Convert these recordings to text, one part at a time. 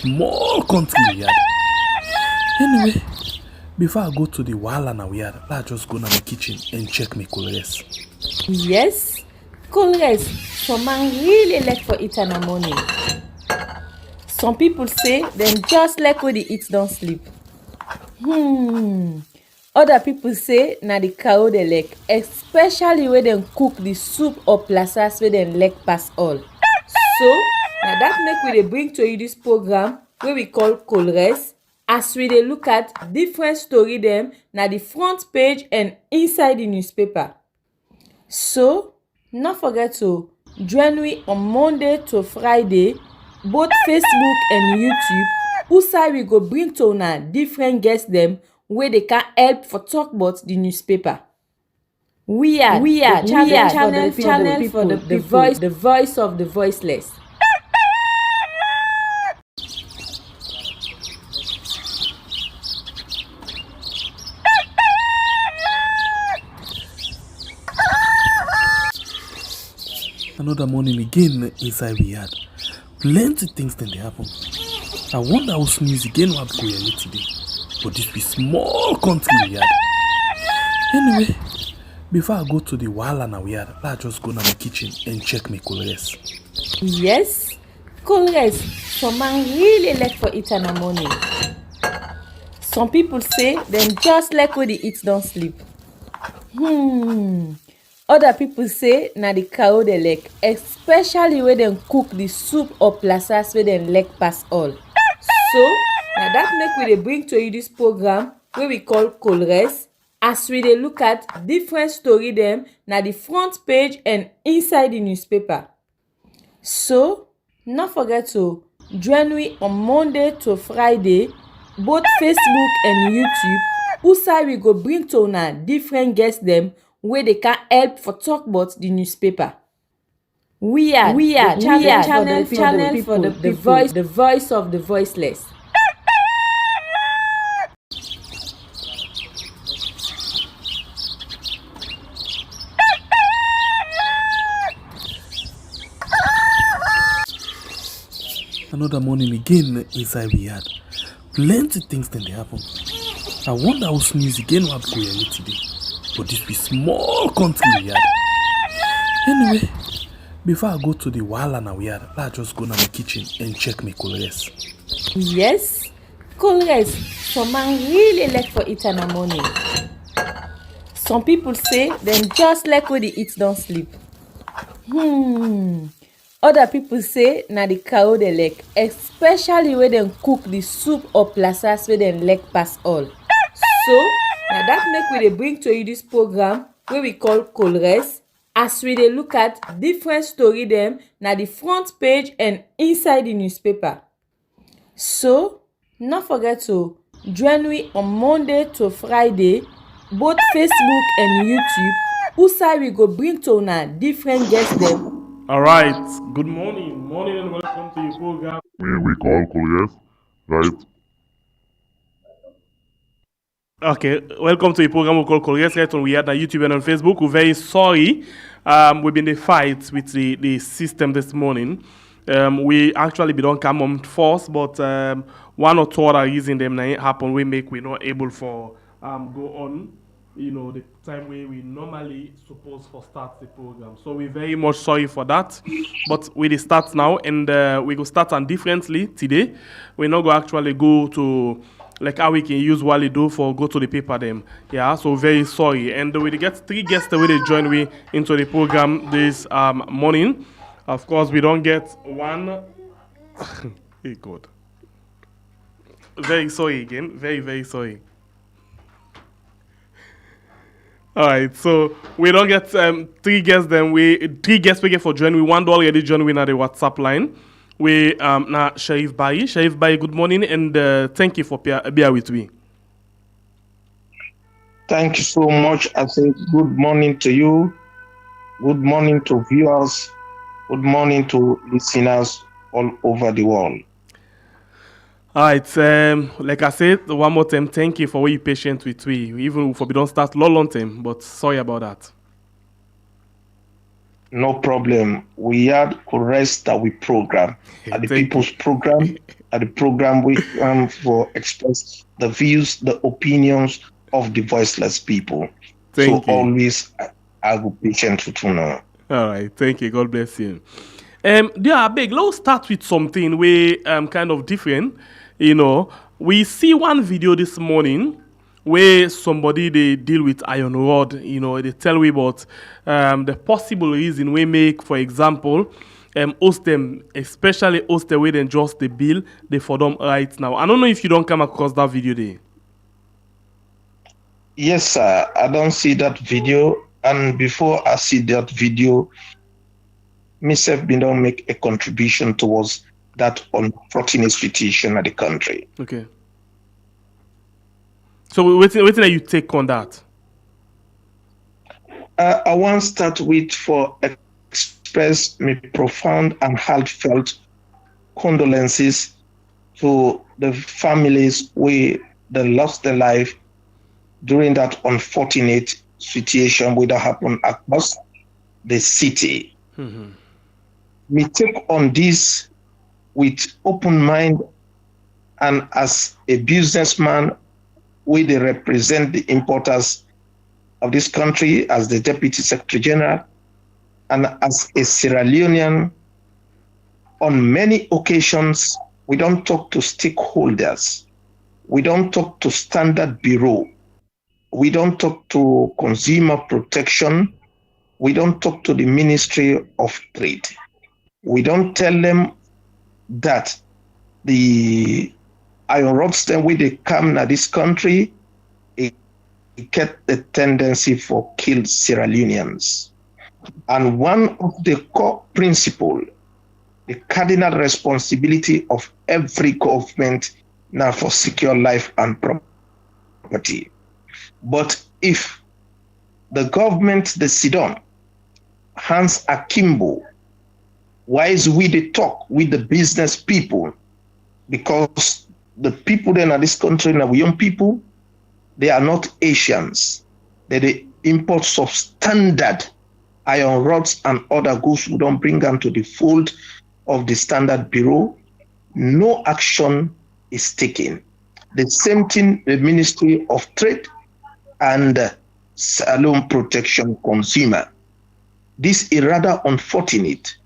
Small country we had. Anyway, before I go to the wahala na we had, let's just go to my kitchen and check my colors. Yes, colors. Some man really like for eat in the morning. Some people say them just like when they eat don't sleep. Other people say na the cow they like, especially when they cook the soup or plasas where they like pass all. So now that make we dey bring to you this program wey we call colors, as we dey look at different story dem na the front page and inside the newspaper. So no forget to join me on Monday to Friday, both Facebook and YouTube, who we go bring to una different guests dem wey dey can help for talk about the newspaper. We are channel for the people, the voice of the voiceless. Another morning again inside we had. Plenty things then they happen. I wonder how snooze again what go here today. But this be small country we had. Anyway, before I go to the wahala na we had, let's just go to my kitchen and check my colors. Yes, colors. Some man really like for eat in the morning. Some people say them just like when they eat don't sleep. Other people say na the cow they like, especially when they cook the soup or plasas where they like pass all. So now that make we dey bring to you this program wey we call colors, as we dey look at different story dem na the front page and inside the newspaper. So no forget to join me on Monday to Friday, both Facebook and YouTube, who we go bring to una different guests dem wey dey can help for talk about the newspaper. We are channel for the people, the voice of the voiceless. Another morning again inside we had. Plenty things then they happen. I wonder how snooze again what go here today. But this be small country we had. Anyway, before I go to the wahala na we had, let's just go to my kitchen and check my colors. Yes, colors. Some man really like for eat in the morning. Some people say them just like when they eat don't sleep. Other people say na the cow they like, especially when they cook the soup or plasas where they like pass all. So now that make we dey bring to you this program wey we call colors, as we dey look at different story dem na the front page and inside the newspaper. So no forget to join me on Monday to Friday, both Facebook and YouTube, who we go bring to una different guests dem. All right. Good morning, and welcome to your program. We call colors, right? Okay, welcome to your program we call Colors right on we had on YouTube and on Facebook. We're very sorry. We've been in a fight with the system this morning. We actually don't come on force, but one or two other reason them happen we not able for go on. The time where we normally supposed for start the program. So we're very much sorry for that. But we start now and we go start on differently today. We're not going to actually go to like how we can usually do for go to the paper them. Yeah, so very sorry. And we get 3 guests that will join me into the program this morning. Of course, we don't get one. Hey God. Very sorry again. Very, very sorry. All right, so we don't get 3 guests. Then 3 guests we get for join. We one already join we on the WhatsApp line. We now Sharif Bayi. Sharif Bayi, good morning and thank you for being with me. Thank you so much. I think good morning to you. Good morning to viewers. Good morning to listeners all over the world. All right, like I said, one more time, thank you for being patient with me. Even if we don't start long time, but sorry about that. No problem. We had rest that we program. At the Thank people's program, at the program we for express the views, the opinions of the voiceless people. Thank so you. always I will be patient to know. All right, thank you. God bless you. Yeah, big. Let's start with something we kind of different. You know, we see one video this morning where somebody they deal with iron rod. You know, they tell we about the possible reason we make, for example, host them, especially host the way they just the bill they for them right now. I don't know if you don't come across that video there. Yes, sir. I don't see that video. And before I see that video, myself been don't make a contribution towards that unfortunate situation of the country. Okay. So waiting that you take on that. I want to start with for express my profound and heartfelt condolences to the families where they lost their life during that unfortunate situation that happened across the city. Mm-hmm. We take on this with open mind, and as a businessman, we they represent the importers of this country as the Deputy Secretary General, and as a Sierra Leonean, on many occasions, we don't talk to stakeholders. We don't talk to Standard Bureau. We don't talk to Consumer Protection. We don't talk to the Ministry of Trade. We don't tell them that the iron rods then when they come to this country, it get the tendency for kill Sierra Leoneans. And one of the core principles, the cardinal responsibility of every government now for secure life and property. But if the government, the Sidon, hands akimbo, why is we the talk with the business people? Because the people then in this country, now young people, they are not Asians. They're the imports of standard iron rods and other goods who don't bring them to the fold of the Standard Bureau. No action is taken. The same thing, the Ministry of Trade and Salon Protection Consumer. This is rather unfortunate.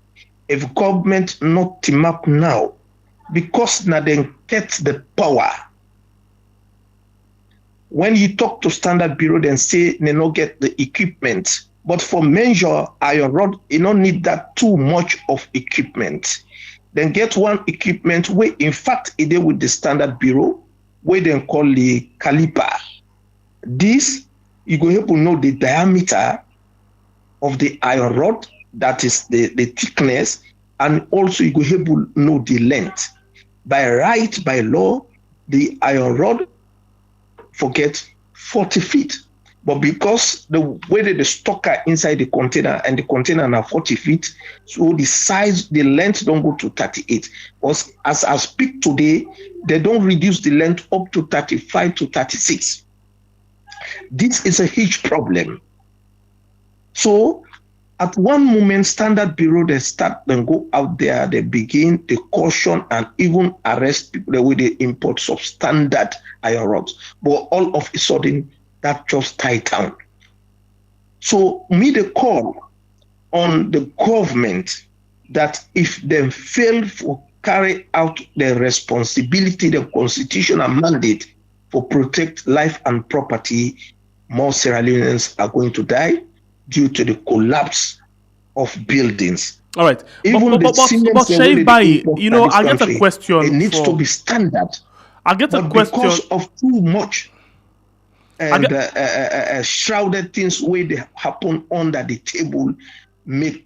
If government not team up now, because now they get the power. When you talk to Standard Bureau, then say they not get the equipment. But for measure iron rod, you don't need that too much of equipment. Then get one equipment where, in fact, it is with the Standard Bureau, where they call the caliper. This, you go help to know the diameter of the iron rod, that is the thickness, and also you go help to know the length. By right, by law, the iron rod forget 40 feet. But because the way that the stock are inside the container and the container are 40 feet, so the size, the length don't go to 38. Because as I speak today, they don't reduce the length up to 35 to 36. This is a huge problem. So at one moment, Standard Bureau, they start and go out there, they begin the caution and even arrest people with the imports of standard iron rods. But all of a sudden, that just died down. So me the call on the government that if they fail to carry out their responsibility, the constitutional mandate for protect life and property, more Sierra Leoneans are going to die due to the collapse of buildings. All right. Even but Shaif Bai, you know, I get a question. It needs to be standard. I get a but question. Because of too much and shrouded things where they happen under the table, make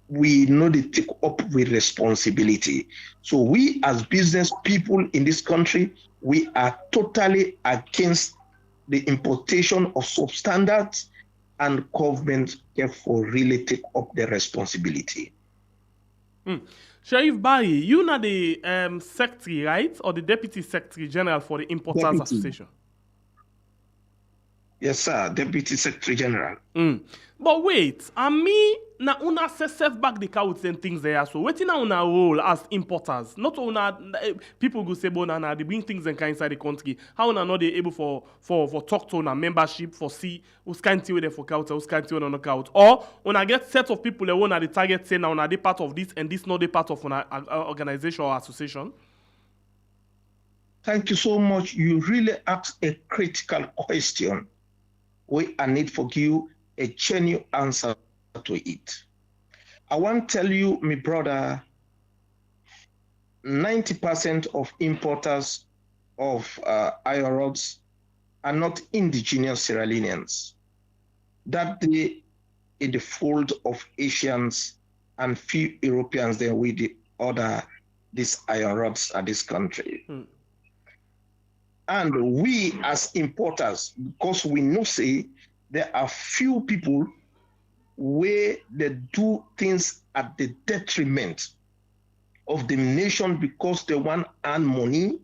we know they take up with responsibility. So we as business people in this country, we are totally against the importation of substandards, and government therefore really take up the responsibility. Shaif Bai, you are the secretary, right? Or the Deputy Secretary General for the Importers Association? Yes, sir, Deputy Secretary General. But wait, and me, now una self back the cows and things there. So waiting now una role as importers. Not una people go say, but na they bring things and kind inside the country. How una not they able for talk to una membership for see who's kind of there for cows, who's kind of not count. Or una get set of people that want the target say now una they part of this and this not the part of an organization or association. Thank you so much. You really asked a critical question. I need for you a genuine answer to it. I want to tell you, my brother, 90% of importers of iron rods are not indigenous Sierra Leoneans. That they in the fold of Asians and few Europeans then we the order these iron rods at this country. And we as importers, because we know say there are few people where they do things at the detriment of the nation because they want to earn money,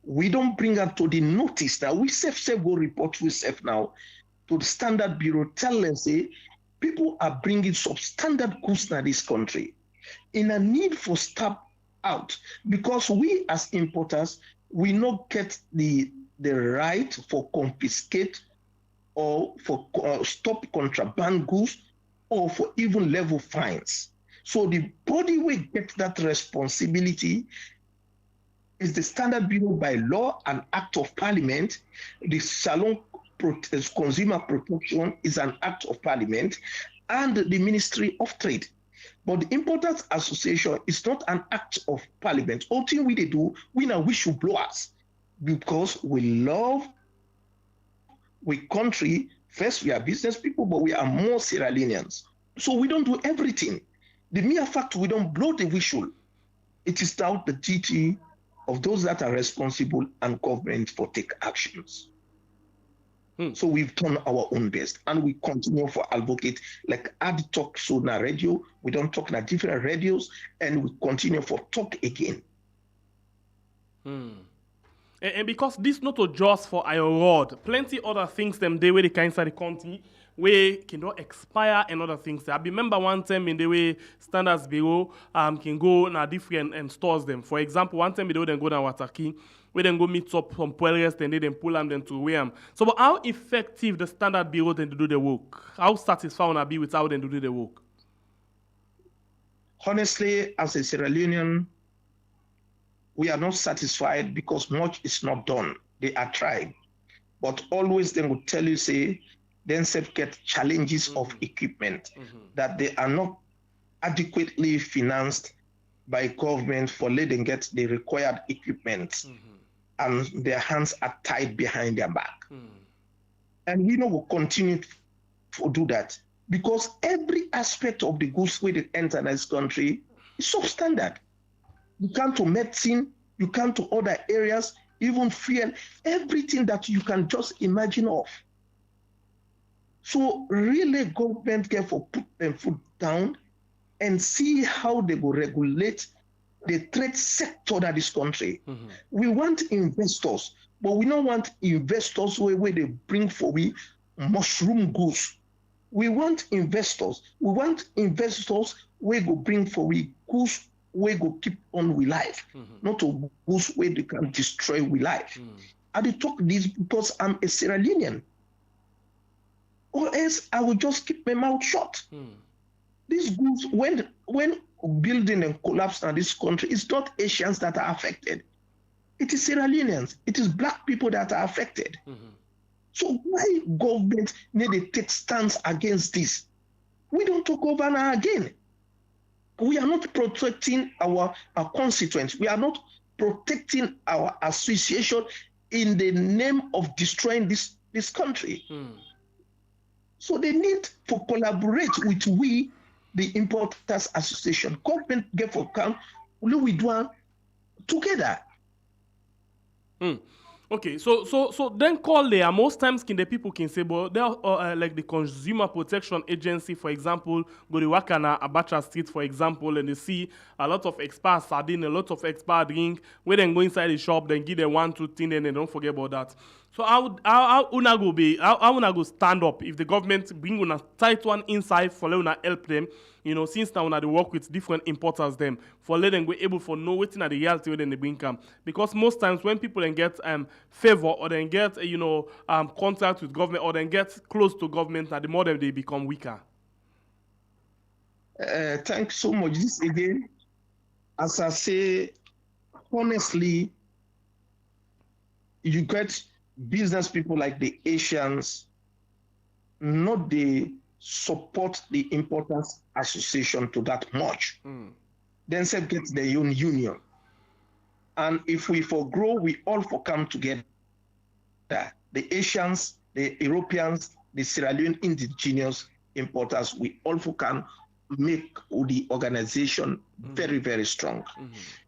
we don't bring up to the notice that we self go report we self now to the Standard Bureau, tell them say people are bringing substandard goods to this country in a need for stop out because we as importers we not get the right for confiscate or for stop contraband goods or for even level fines. So the body will get that responsibility is the Standard Bureau by law and act of parliament. The Salon Consumer Protection is an act of parliament and the Ministry of Trade. But the Importers Association is not an act of parliament. All thing we do, we now whistleblowers because we love we country. First, we are business people, but we are more Sierra Leoneans. So we don't do everything. The mere fact we don't blow the whistle, it is now the duty of those that are responsible and government for take actions. So we've done our own best and we continue for advocate like Audit talk so na radio, we don't talk na different radios and we continue for talk again. And because this not just for iron rod, plenty other things them they way the kind inside the country where cannot expire and other things. I remember one time in the way Standards Bureau can go na different stores them. For example, one time they then go down Wataki, we then go meet up some poilers and they then pull them then to wear them. So but how effective the Standard Bureau then to do the work? How satisfied will I be with how they do the work? Honestly, as a Sierra Leonean, we are not satisfied because much is not done. They are trying. But always they will tell you, say, then self get challenges of equipment, that they are not adequately financed by government for letting get the required equipment. And their hands are tied behind their back. And we know we'll continue to do that because every aspect of the goods we enter this country is substandard. You come to medicine, you come to other areas, even fuel, everything that you can just imagine of. So really government can for put them foot down and see how they will regulate the trade sector of this country. We want investors, but we don't want investors where they bring for we mushroom goods. We want investors. We want investors where go bring for we goods where go keep on with life, not to goods where they can destroy with life. I dey talk this because I'm a Sierra Leonean. Or else I will just keep my mouth shut. These goods, when building and collapse in this country, it's not Asians that are affected. It is Sierra Leoneans. It is black people that are affected. So why government need to take stance against this? We don't talk over now again. We are not protecting our constituents. We are not protecting our association in the name of destroying this country. So they need to collaborate with we, the Importers Association. Government get for come, we do together. Okay, so then call there. Most times, the people can say, but they are like the Consumer Protection Agency, for example, go to Wakana, Abacha Street, for example, and they see a lot of expired sardine, a lot of expired drink. Where then go inside the shop, then give them 1, 2 things, and they don't forget about that. So how una go be how una go stand up if the government bring una tight one inside for let una help them, since now una dey work with different importers them for let them be able for know wetin na the reality wey dem dey bring come. Because most times when people then get favor or then get contract with government or then get close to government, na the more dem dey become weaker. Thanks so much. This again, as I say, honestly, you get business people like the Asians, not they support the Importers Association to that much. Then say get their own union. And if we for grow, we all for come together. The Asians, the Europeans, the Sierra Leone indigenous importers, we all for can make the organization very, very strong.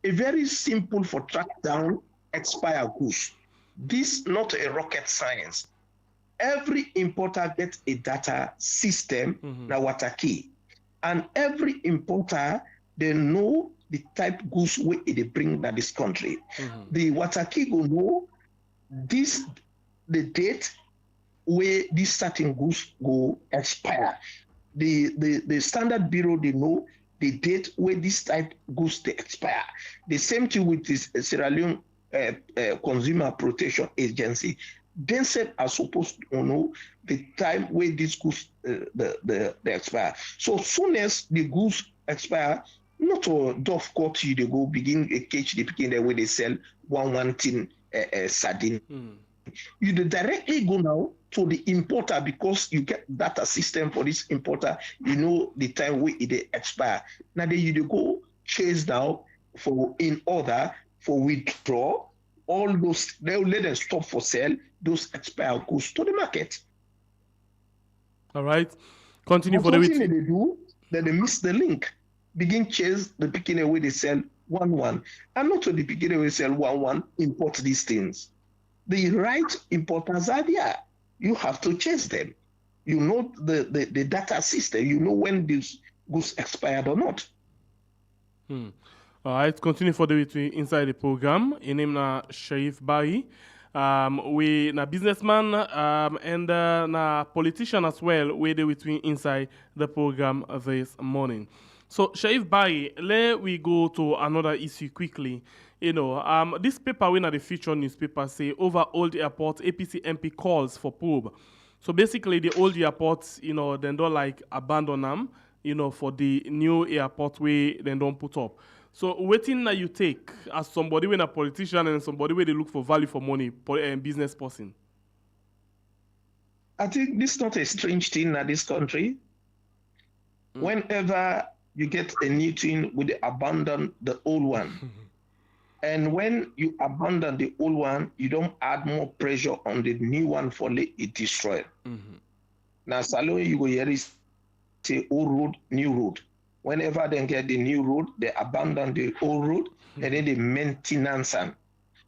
A very simple for track down expire goods. This not a rocket science. Every importer gets a data system, now what a key. And every importer, they know the type goods where they bring to this country. The water key will know this the date where these certain goods go expire. The Standard Bureau, they know the date where this type goods they expire. The same thing with this Sierra Leone Consumer Protection Agency. They said are supposed to know the time where these goods they expire. So soon as the goods expire, not a dove court you they go begin a cage they begin the way they sell one tin sardine. You directly go now to the importer because you get data system for this importer. You know the time where it expire. Now then you go chase now for in order for withdraw all those. They'll let them stop for sale those expired goods to the market. All right, continue But for the something week. they do, then they miss the link. Begin chase the beginning where they sell 1-1, and not to the beginning where they sell 1-1. Import these things. The right importers are there. You have to chase them. You know the data system. You know when these goods expired or not. All right, continue for the week inside the program. His name na Sharif Barry. We na businessman and na politician as well. We dey between inside the program this morning. So Sharif Barry, let we go to another issue quickly. This paper when the feature newspaper say over old airport APC MP calls for probe. So basically the old airports, they don't like abandon them, for the new airport way they don't put up. So waiting that you take as somebody when a politician and somebody where they look for value for money, business person. I think this is not a strange thing in this country. Whenever you get a new thing, we abandon the old one. And when you abandon the old one, you don't add more pressure on the new one for it destroyed. Now, Salome, you go here is say old road, new road. Whenever they get the new road, they abandon the old road and then they maintenance them.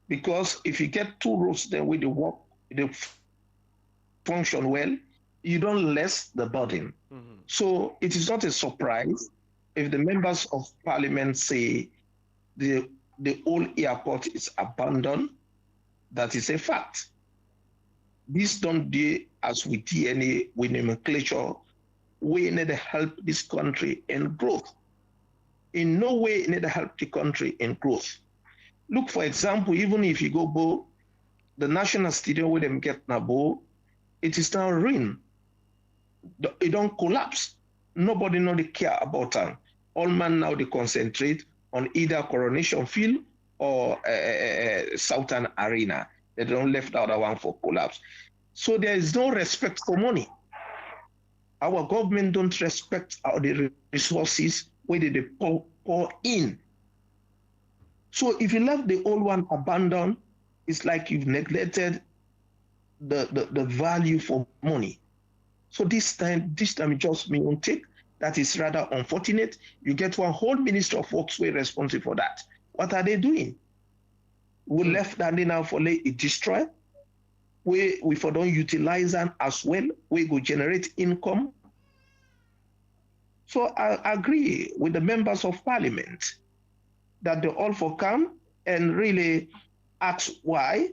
Because if you get two roads, then with the work, they function well, you don't less the burden. So it is not a surprise if the members of parliament say the old airport is abandoned. That is a fact. This don't do as with DNA, with nomenclature. We need to help this country in growth. In no way need to help the country in growth. Look, for example, even if you go Bo, the national stadium where them get Nabo, it is now ruined. It don't collapse. Nobody know they care about them. All man now they concentrate on either Coronation Field or Southern Arena. They don't left the other one for collapse. So there is no respect for money. Our government don't respect the resources where they pour in. So if you left the old one abandoned, it's like you've neglected the value for money. So this time just me on take. That is rather unfortunate. You get one whole Minister of Works who is responsible for that. What are they doing? We left that now for it destroy. We for don't utilize them as well. We go generate income. So I agree with the members of parliament that they all for come and really ask why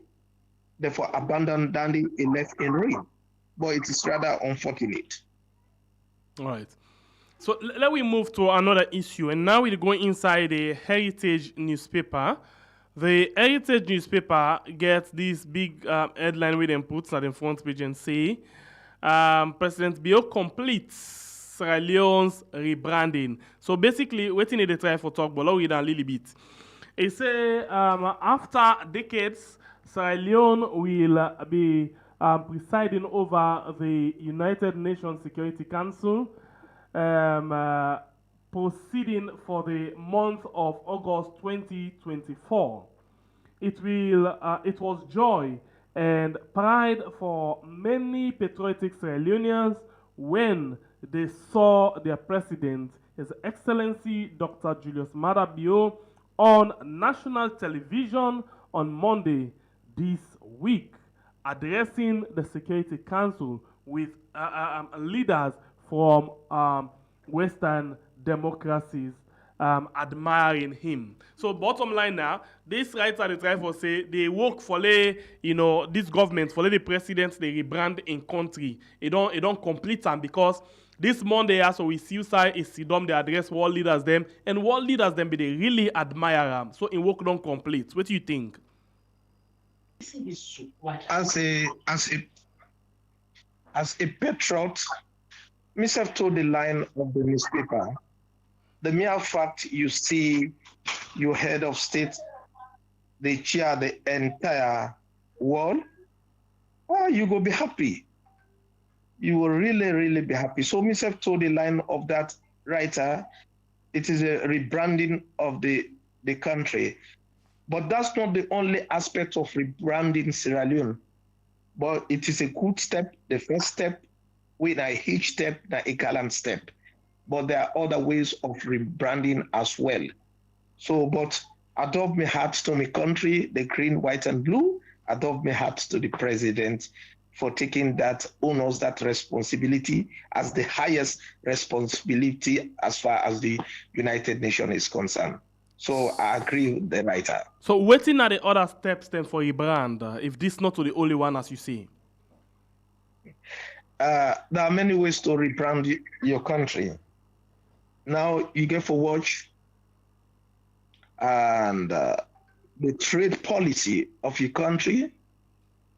therefore abandoned Dandy and left in ruin. But it is rather unfortunate. All right. So let we move to another issue, and now we're going inside the Heritage newspaper. The Heritage newspaper gets this big headline with them puts at the front page and say, President Bio completes Sierra Leone's rebranding. So basically, waiting in the try for talk, but I'll read a little bit. It say after decades, Sierra Leone will be presiding over the United Nations Security Council, proceeding for the month of August 2024. It was joy and pride for many patriotic Sierra Leoneans when they saw their president, His Excellency Dr. Julius Maada Bio, on national television on Monday this week, addressing the Security Council with leaders from Western democracies admiring him. So bottom line now, this writer they try for say they work for this government for the president they rebrand in country. It don't complete them because this Monday also we see side is Sidom they address world leaders them and world leaders them be they really admire them. So in work don't complete. What do you think? As a patriot, myself told the line of the newspaper, the mere fact you see your head of state, they chair the entire world, you go be happy. You will really, really be happy. So myself told the line of that writer, it is a rebranding of the country. But that's not the only aspect of rebranding Sierra Leone. But it is a good step, the first step, with a huge step, a gallant step. But there are other ways of rebranding as well. So, but I doff my hat to my country, the green, white, and blue. I doff my hat to the president for taking that honors, that responsibility as the highest responsibility as far as the United Nations is concerned. So I agree with the writer. So waiting at the other steps then for a brand, if this not the only one as you say? There are many ways to rebrand your country. Now you get for watch and the trade policy of your country,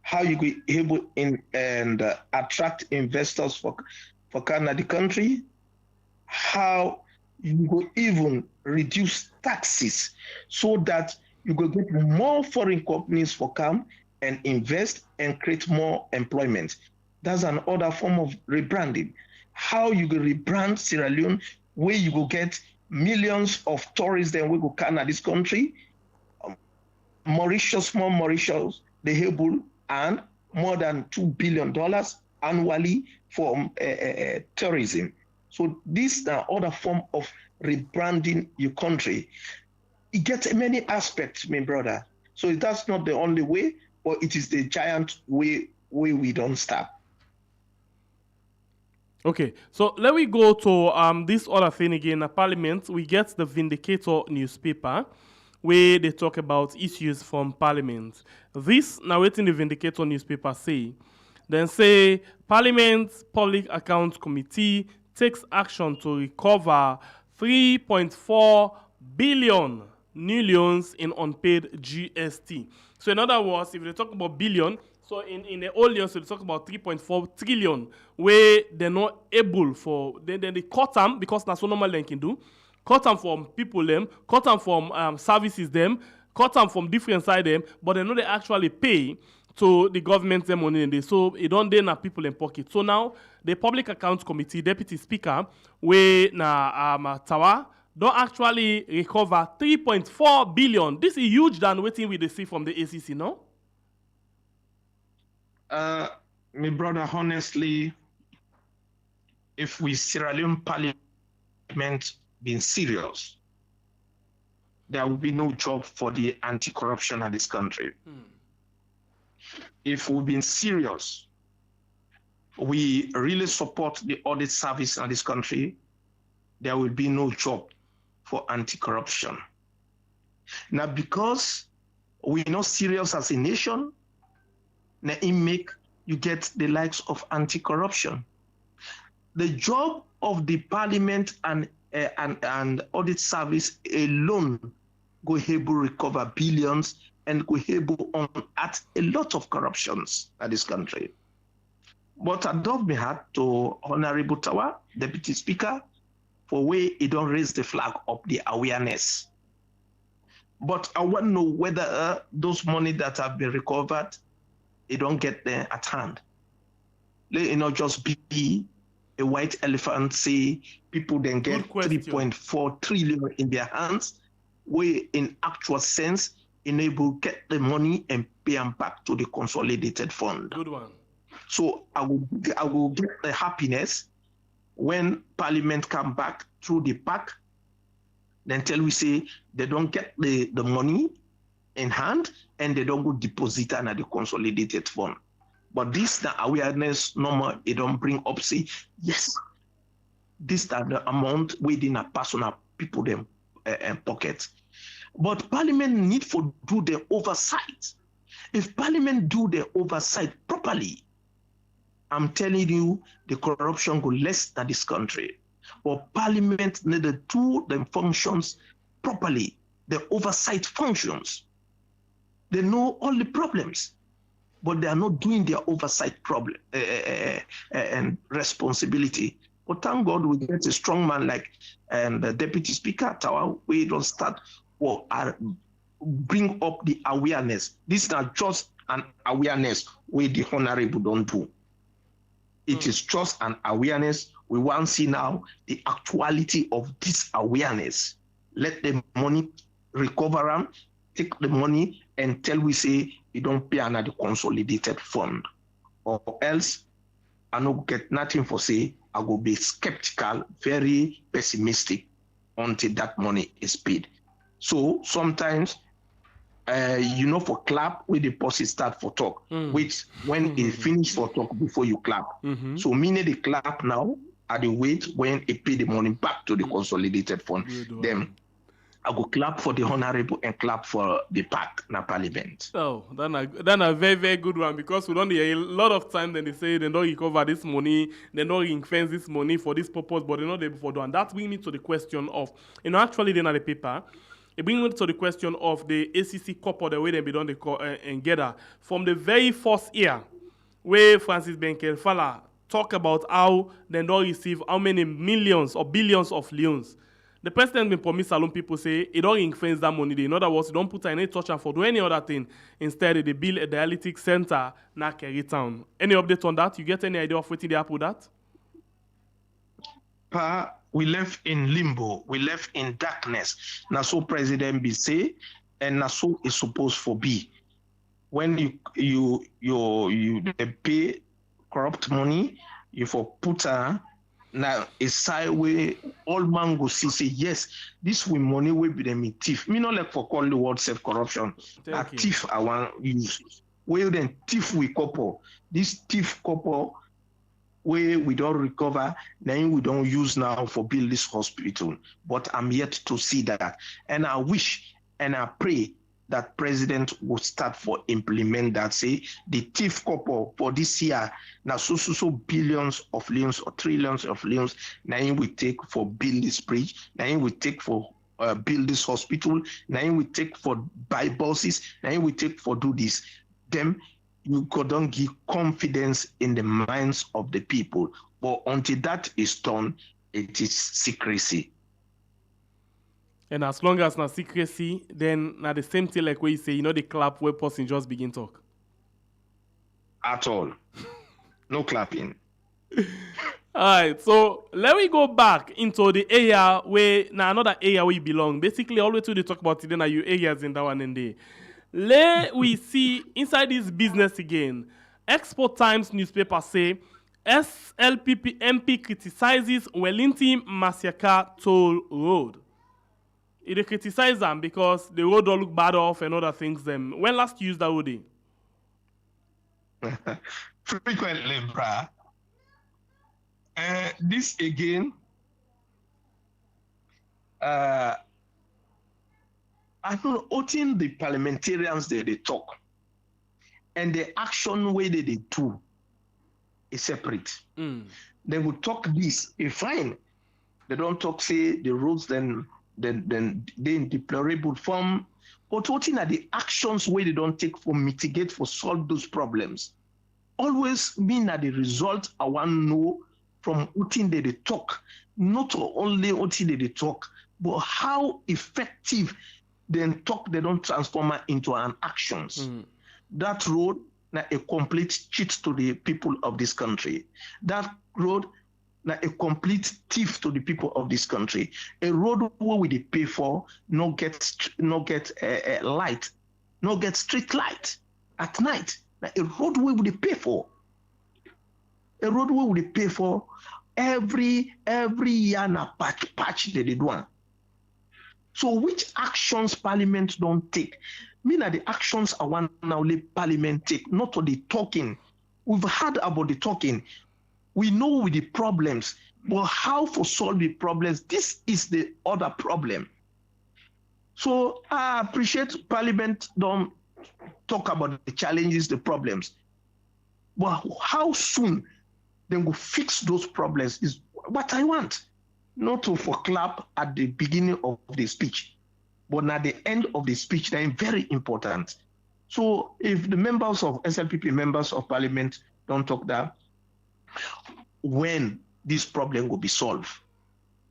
how you be able and attract investors for Canada country, how you go even reduce taxes so that you go get more foreign companies for come and invest and create more employment. That's another form of rebranding. How you go rebrand Sierra Leone, where you go get millions of tourists then we go Canada this country, Mauritius, they able and more than $2 billion annually for tourism. So this is another form of rebranding your country. It gets many aspects, my brother. So that's not the only way, but it is the giant way we don't stop. Okay, so let me go to this other thing again. In Parliament, we get the Vindicator newspaper, where they talk about issues from Parliament. This narrating the Vindicator newspaper say Parliament's Public Accounts Committee takes action to recover 3.4 billion new loans in unpaid GST. So in other words, if they talk about billion, so in the old years, so they talk about 3.4 trillion, where they're not able for, then they cut them, because that's what normal they can do, cut them from people them, cut them from services them, cut them from different side them, but they know they actually pay to the government them money in there. So it don't then have people in pocket. So now the Public Accounts Committee Deputy Speaker, where Tawa, don't actually recover 3.4 billion. This is huge than waiting we see from the ACC, no? My brother, honestly, if we Sierra Leone Parliament being serious, there will be no job for the anti-corruption in this country. If we've been serious, we really support the audit service in this country, there will be no job for anti-corruption. Now, because we're not serious as a nation, na im make you get the likes of anti-corruption. The job of the parliament and audit service alone go able recover billions and go able on at a lot of corruptions at this country. But I don't be hard to Honorable Tawa, Deputy Speaker, for where he don't raise the flag of the awareness. But I want to know whether those money that have been recovered, they don't get there at hand. Let it not just be a white elephant, say people then get 3.4 trillion in their hands, where in actual sense, enable get the money and pay them back to the consolidated fund. Good one. So I will get the happiness when Parliament come back through the pack, then tell we say they don't get the money in hand and they don't go deposit it at the consolidated fund. But this the awareness normal, it don't bring up say, yes, this are the amount within a personal people them pocket. But Parliament need for do the oversight. If Parliament do the oversight properly, I'm telling you, the corruption go less than this country. But Parliament need to do the functions properly, the oversight functions. They know all the problems, but they are not doing their oversight problem and responsibility. But thank God we get a strong man like the Deputy Speaker Tawa. We don't start bring up the awareness. This is not just an awareness where the honorable don't do. It is just an awareness. We want to see now the actuality of this awareness. Let the money recover them, take the money and tell we say you don't pay another consolidated fund. Or else I don't get nothing for say, I will be skeptical, very pessimistic until that money is paid. So sometimes for clap, we deposit start for talk, which when it finish for talk before you clap. So meaning the clap now at the wait when it pay the money back to the consolidated fund. Then I go clap for the honorable and clap for the pack na parliament. Oh, that's a very, very good one, because we don't hear a lot of time then they say they don't recover this money, they don't ring-fence this money for this purpose, but they're not able to do. And that brings me to the question of, actually then at the paper, it brings me to the question of the ACC couple, the way they be done together. From the very first year, where Francis Benkel Fala talk about how they don't receive how many millions or billions of loans. The president been promised alone people say he don't ring-fence that money. In other words, he don't put any touch and for do any other thing. Instead, they build a dialytic center na Kerry Town. Any update on that? You get any idea of what they have with that? We left in limbo. We left in darkness. Now so President be say, and now so is supposed to be. When you pay corrupt money, you for put now a side way all man go see say yes, this will money will be them thief. Me not like for call the word self corruption. A thief I want use. Where then thief we couple. This thief couple where we don't recover, then we don't use now for build this hospital. But I'm yet to see that. And I wish and I pray that president will start for implement that. Say the thief couple for this year, now so billions of loans or trillions of loans, now we take for build this bridge, now we take for build this hospital, now we take for buy buses, now we take for do this. Them you couldn't give confidence in the minds of the people. But until that is done, it is secrecy. And as long as na secrecy, then na the same thing like what you say, the clap where person just begin talk. At all. No clapping. Alright, so let me go back into the area where now another area where you belong. Basically, all the way to the talk about today now your areas in that one and there. Let we see inside this business again. Export Times newspaper say SLPP MP criticizes Wellington Masiaka Toll Road. They criticize them because the road don't look bad off and other things. Them when last used that road? Frequently, bruh. This again. I don't know, the parliamentarians they talk. and the action way they do is separate. They will talk this, fine. They don't talk, say, the roads, then they in deplorable form. But what are the actions where they don't take for mitigate, for solve those problems? Always mean that the result I want to know from what they talk, not only what they talk, but how effective they talk, they don't transform it into an actions. That road, a complete cheat to the people of this country. That road, a complete thief to the people of this country. A road where we pay for, no get light, no get street light at night. A road where we pay for. A road where we pay for every year na patch they do one. So which actions Parliament don't take? Mean that the actions I want now let Parliament take, not to the talking. We've heard about the talking. We know with the problems, but how to solve the problems? This is the other problem. So I appreciate Parliament don't talk about the challenges, the problems. But how soon they will fix those problems is what I want. Not to for clap at the beginning of the speech, but at the end of the speech, they are very important. So if the members of SLPP, members of Parliament, don't talk that, when this problem will be solved,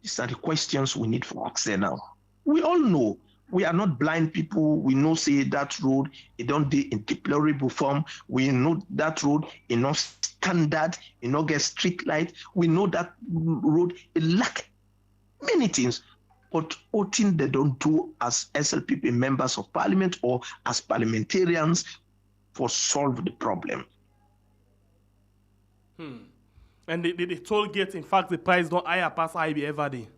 these are the questions we need to ask there now. We all know we are not blind people. We know say that road it don't be in deplorable form. We know that road is not standard, it not get street light. We know that road it lack many things, but what thing they don't do as SLPP members of Parliament or as parliamentarians for solve the problem. And the toll gate, in fact, the price don't higher past IB ever day.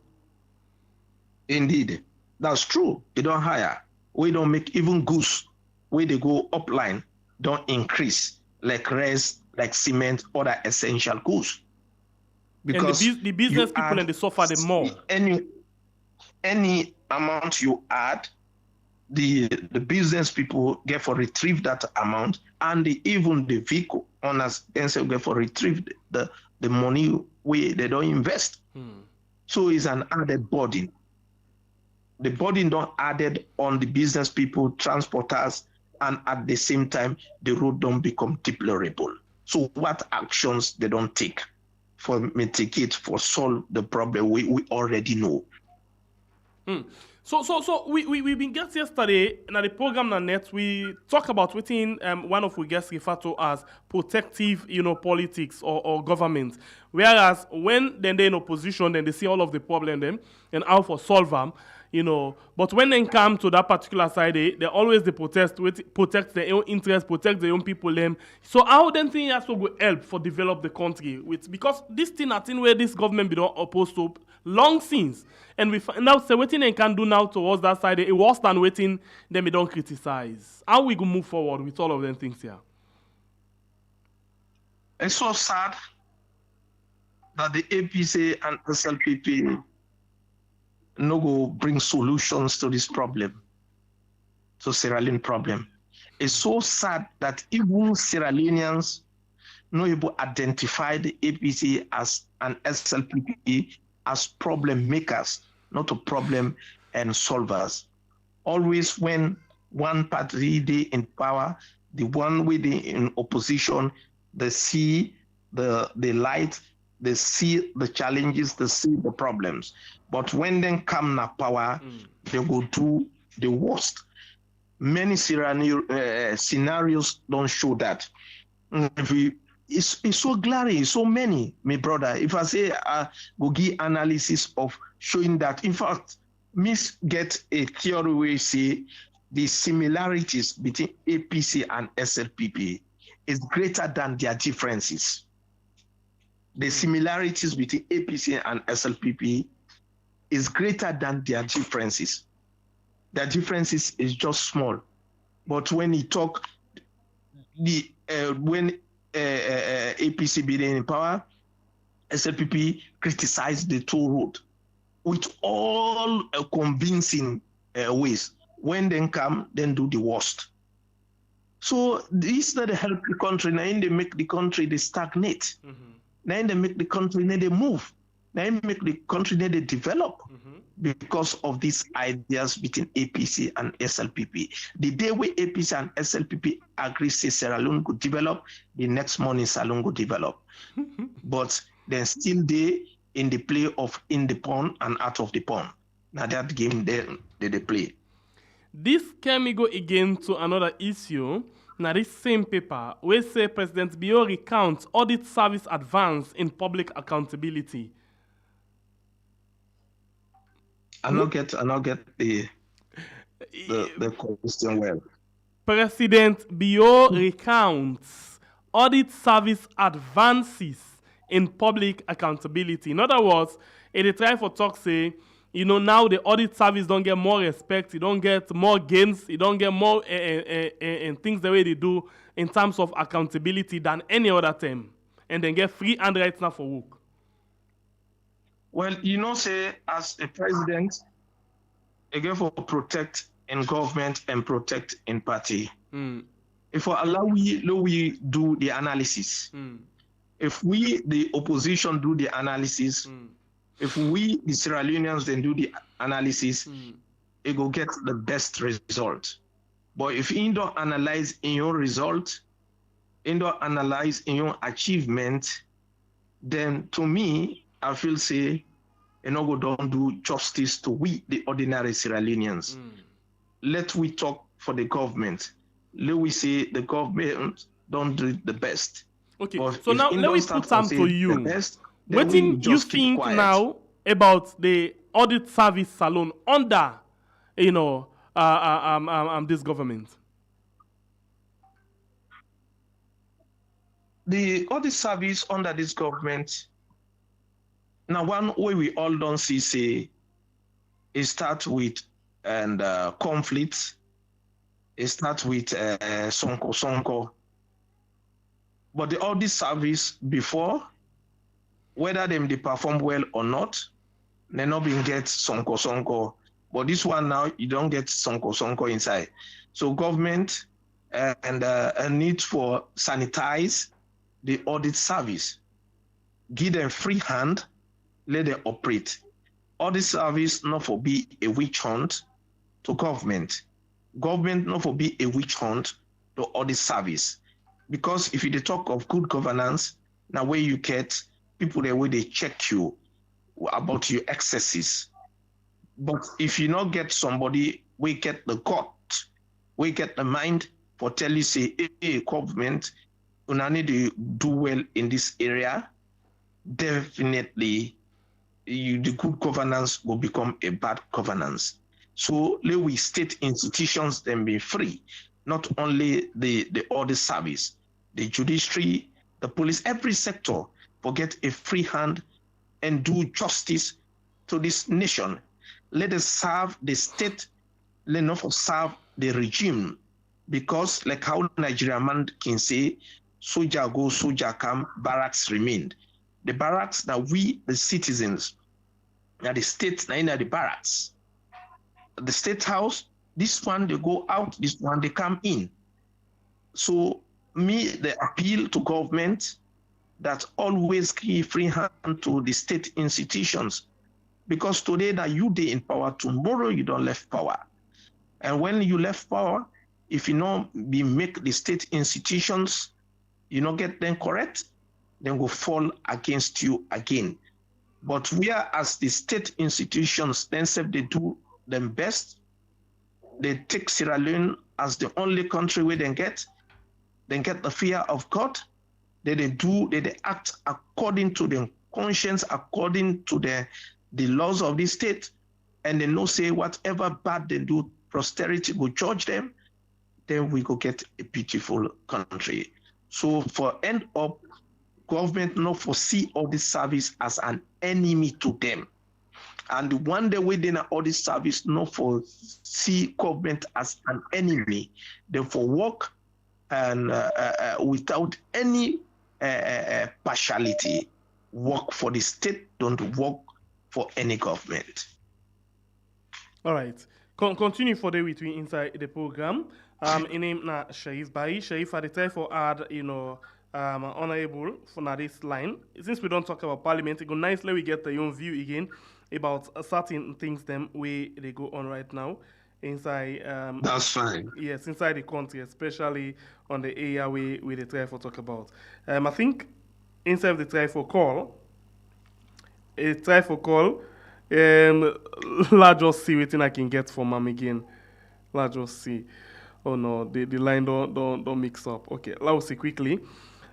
Indeed, that's true. They don't hire. We don't make even goods where they go upline don't increase like res, like cement, other essential goods. Because and the business people and they suffer the more. Any amount you add, the business people get for retrieve that amount, and even the vehicle owners then say get for retrieve the money where they don't invest. So it's an added burden. The burden don't added on the business people, transporters, and at the same time the road don't become deplorable. So what actions they don't take for mitigate, for solve the problem we already know. So we've been guests yesterday in the program na net. We talk about within one of we guests referred to as protective, politics or government. Whereas when they're in opposition, then they see all of the problem them and how for solve them. But when they come to that particular side, they always protect their own interests, protect their own people. Them. So how then think has to go help for develop the country because this thing I think where this government be not opposed to long since, and we now say what they can do now towards that side, it worse than waiting them we don't criticize. How we go move forward with all of them things here? It's so sad that the APC and SLPP no go bring solutions to this problem, to Sierra Leone problem. It's so sad that even Sierra Leoneans no able identify the APC as an SLPP as problem makers, not a problem and solvers. Always when one party they in power, the one with the in opposition, they see the light, they see the challenges, they see the problems. But when they come na power, they go do the worst. Many scenarios don't show that. It's so glaring, so many, my brother. If I say go give analysis of showing that, in fact, Miss get a theory where say the similarities between APC and SLPP is greater than their differences. The similarities between APC and SLPP is greater than their differences. Their differences is just small. But when you talk, when APC being in power, SLPP criticized the toll road with all convincing ways. When they come, then do the worst. So this not help the country. Now they make the country they stagnate. Now they make the country they move. Now they make the country they develop because of these ideas between APC and SLPP. The day we APC and SLPP agree, say Sierra Leone could develop, the next morning Sierra Leone could develop. But then still they in the play of in the pond and out of the pond. Now that game they play. This can me go again to another issue. Now this same paper, we say President Bio recounts audit service advance in public accountability. I not get the question well. President Bio recounts audit service advances in public accountability. In other words, it try for talk say, now the audit service don't get more respect, you don't get more gains, you don't get more things the way they do in terms of accountability than any other term, and then get free hand rights now for work. Well, say as a president, again for protect in government and protect in party. If we allow we do the analysis, if we the opposition do the analysis, if we the Sierra Leoneans then do the analysis, it will get the best result. But if you don't analyze in your result, you don't analyze in your achievement, then to me, I feel say, go don't do justice to we, the ordinary Sierra Leoneans. Let we talk for the government. Let we say the government don't do the best. Okay, but so now let me put some to you. What do you think now about the audit service salon under, this government? The audit service under this government, now one way we all don't see say, it starts with conflicts. It starts with sonko. But the audit service before, whether they perform well or not, they not been get sonko. But this one now, you don't get sonko inside. So government and a need for sanitize the audit service. Give them free hand, let them operate. Audit service not for be a witch hunt to government. Government not for be a witch hunt to audit service. Because if you talk of good governance, now where you get people the way they check you about your excesses. But if you not get somebody, we get the gut, we get the mind for tell you say, hey, government, you need to do well in this area, definitely the good governance will become a bad governance. So let we state institutions then be free, not only the audit service, the judiciary, the police, every sector forget a free hand and do justice to this nation. Let us serve the state, let not serve the regime. Because like how Nigerian man can say, soldier go, soldier come, barracks remain. The barracks that we, the citizens, now the state, now the barracks. The state house, this one they go out, this one they come in. So the appeal to government that always give free hand to the state institutions. Because today that you day in power, tomorrow you don't left power. And when you left power, if you be make the state institutions, you not get them correct, then will fall against you again. But we are as the state institutions, then say they do them best. They take Sierra Leone as the only country where they get the fear of God. They act according to their conscience, according to the laws of the state, and they know say whatever bad they do, posterity will judge them, then we go get a beautiful country. So for end up, government not foresee all this service as an enemy to them. And one day within all this service not foresee government as an enemy. They for work and without any partiality, work for the state, don't work for any government. All right. Continue for the between inside the program. In name na Sharif Barry. Sharif, I try for add, honorable for na this line. Since we don't talk about parliament, it go nicely we get your own view again about certain things them way they go on right now inside That's fine. yes, inside the country, especially on the area we they try for talk about. I think inside the try for call, a try for call, let's just see what I can get from him again. Let's just see. Oh no, the line don't mix up. Okay, let's see quickly.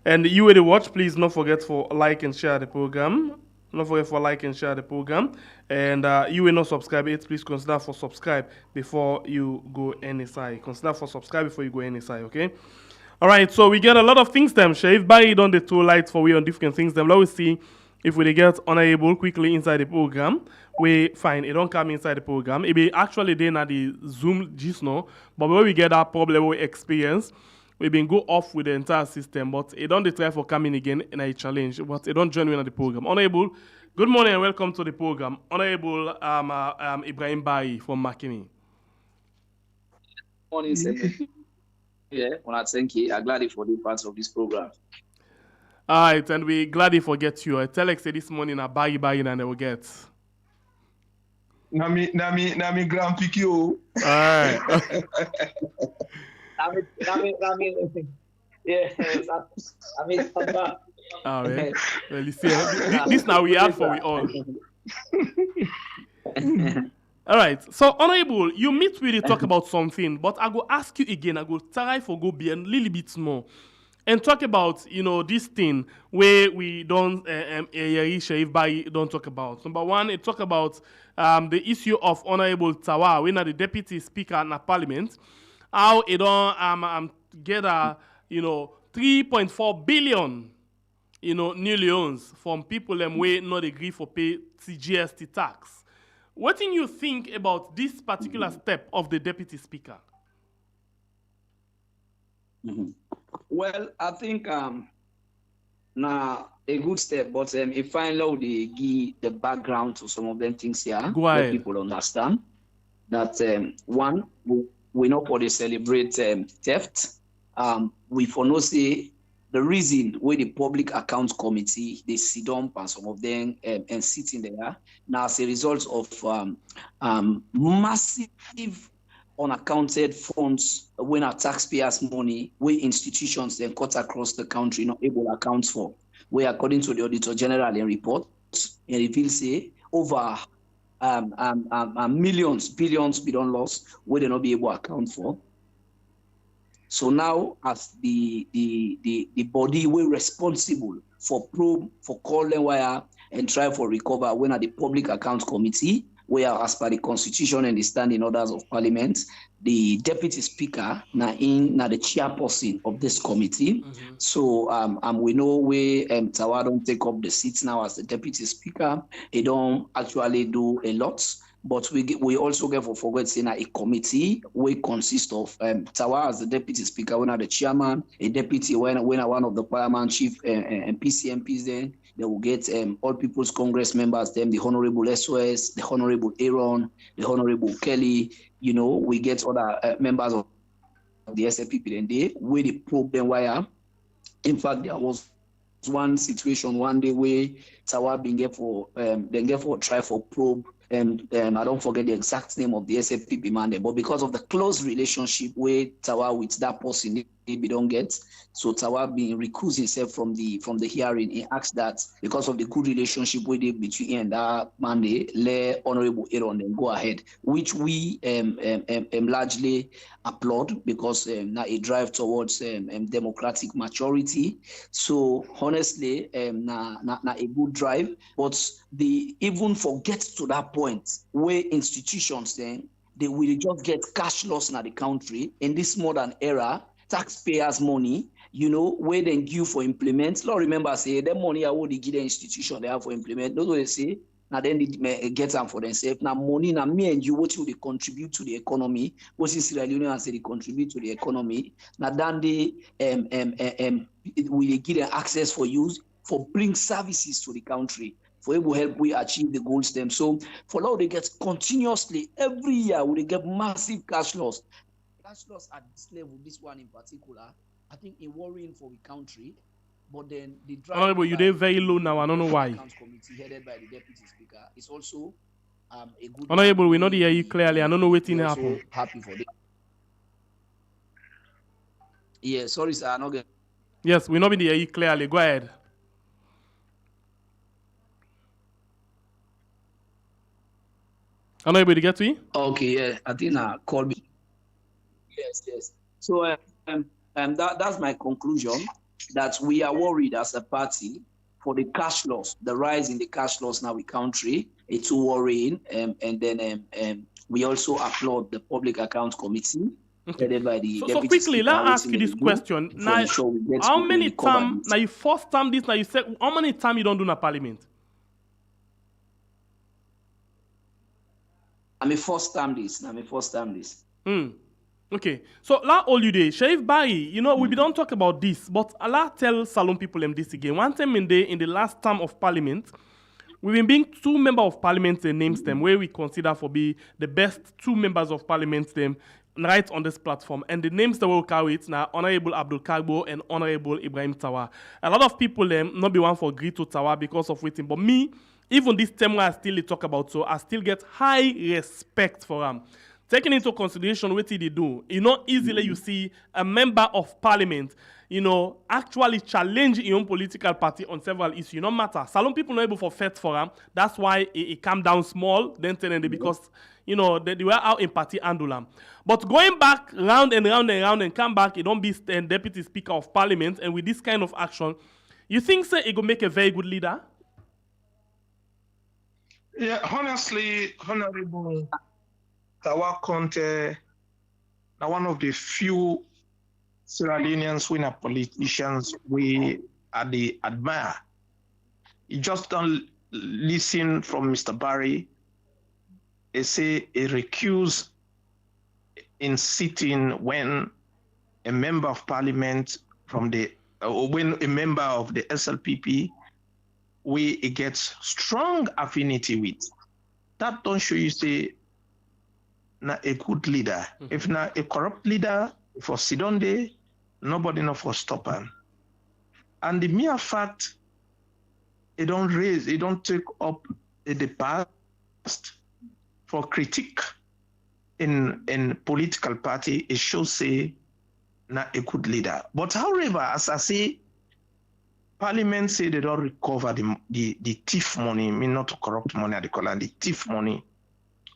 And you will watch, please don't forget for like and share the program. Don't forget for like and share the program. And you will not subscribe it, please consider for subscribe before you go any side. Consider for subscribe before you go any side, okay? All right, so we get a lot of things them. Shave Barry done the two lights for we on different things them. Let's see if we get honorable quickly inside the program. We find it don't come inside the program. It be actually then at the Zoom just now, but when we get that problem we experience, we been go off with the entire system, but it don't try for coming again in a challenge, but it don't join in at the program. Honorable, good morning and welcome to the program. Honorable Ibrahim Barry from Makini. Morning, sir. Yeah, want to thank you. I'm glad for the part of this program. All right, and we glad to forget you. I tell Alex this morning a Barry and they will get. Nami grand pick All right. All right. Well, you see, this now we have for we all. All right. So, Honorable, you meet with talk about something, but I go ask you again. I go try for go be a little bit more and talk about this thing where we don't Sharif Barry don't talk about. Number one, it talk about the issue of Honorable Tawa, when the deputy speaker in the parliament, how it don't get a 3.4 billion new loans from people them way not agree for pay GST tax. What do you think about this particular step of the deputy speaker? Mm-hmm. Well, I think now a good step, but if I know they give the background to some of them things here, let people understand that one, we know for the celebrate theft. We for no say the reason where the public accounts committee they sit down and some of them and sitting there now as a result of massive unaccounted funds when our taxpayers' money, where institutions then cut across the country not able to account for, where according to the Auditor General in reports, and reveal say over millions, billions beyond loss, where they not be able to account for. So now, as the body we're responsible for probe, for call them wire and try for recover when at the Public Accounts Committee, where as per the Constitution and the standing orders of Parliament, the Deputy Speaker na the chairperson of this committee. Mm-hmm. So we know where Tawa don't take up the seats now as the Deputy Speaker. He don't actually do a lot. But we also get for forgetting a committee we consist of Tawa as the deputy speaker, when the chairman, a deputy, when one of the parliament chief and PCMPs then they will get all people's Congress members, them the Honorable SOS, the Honorable Aaron, the Honorable Kelly, we get other members of the SFP then they where the problem wire. In fact, there was one situation one day where Tawa been get for try for probe. And I don't forget the exact name of the SFP man, but because of the close relationship with Tawa with that person, we don't get. So Tawa being recused himself from the hearing. He asked that because of the good relationship with it between him and that man, let Honorable Aaron then go ahead, which we largely applaud because now a drive towards democratic maturity. So honestly, na a good drive, but they even forget to that point where institutions then they will just get cash loss in the country in this modern era, taxpayers' money, where they give for implement. Lord, remember, say that money I would give the institution they have for implement. That's what they say. Now then they get them for themselves. Now money, now me and you, what will they contribute to the economy? What is Sierra Leone and say they contribute to the economy? Now then they will give them access for use for bring services to the country. For able help we achieve the goals them. So for now they get continuously every year we get massive cash loss. cash loss at this level, this one in particular, I think in worrying for the country. But then the drive Honorable, you did very low now. I don't know why. Accounts committee headed by the deputy speaker is also a good. Honorable, we not hear you clearly. I don't know what happened. Happy for this. Yeah, sorry, sir. Not get. Yes, we not be hear you clearly. Go ahead. Honorable, you get me? Okay, yeah. I think I called me. Yes. So that's my conclusion. That we are worried as a party for the cash loss, the rise in the cash loss now in country. It's worrying, and then we also applaud the Public Accounts Committee headed by the so quickly, let's ask you this question. Now, how many times? Now you first time this. Now you said how many times you don't do na parliament? I'm a first time this. Okay, so la all you day, Sheriff Barry, we don't talk about this, but Allah tell Salon people them this again. One time in the last term of parliament, we've been being 2 members of parliament they names them where we consider for be the best 2 members of parliament them right on this platform. And the names that will carry it now Honorable Abdul Karbo and Honorable Ibrahim Tawa. A lot of people not be one for agree to Tawa because of waiting, but me, even this term I still talk about, so I still get high respect for them. Taking into consideration what they do, easily you see a member of parliament, actually challenge your own political party on several issues. No matter. Salon people not able for fight for them. That's why it calm down small, then tell them because, they were out in party handle them. But going back round and come back, it don't be deputy speaker of parliament, and with this kind of action, you think say it will make a very good leader? Yeah, honestly, Honorable Tawa Conte, now one of the few Sierra Leoneans winner politicians we admire. You just don't listen from Mr. Barry. They say he recused in sitting when a member of parliament when a member of the SLPP we gets strong affinity with. That don't show you say not a good leader. Mm-hmm. If not a corrupt leader, for Sidonde, nobody know for stop him. And the mere fact it don't take up the past for critique in political party, it shows say not a good leader. But however, as I say, Parliament say they don't recover the thief money, not corrupt money, they call it the thief money.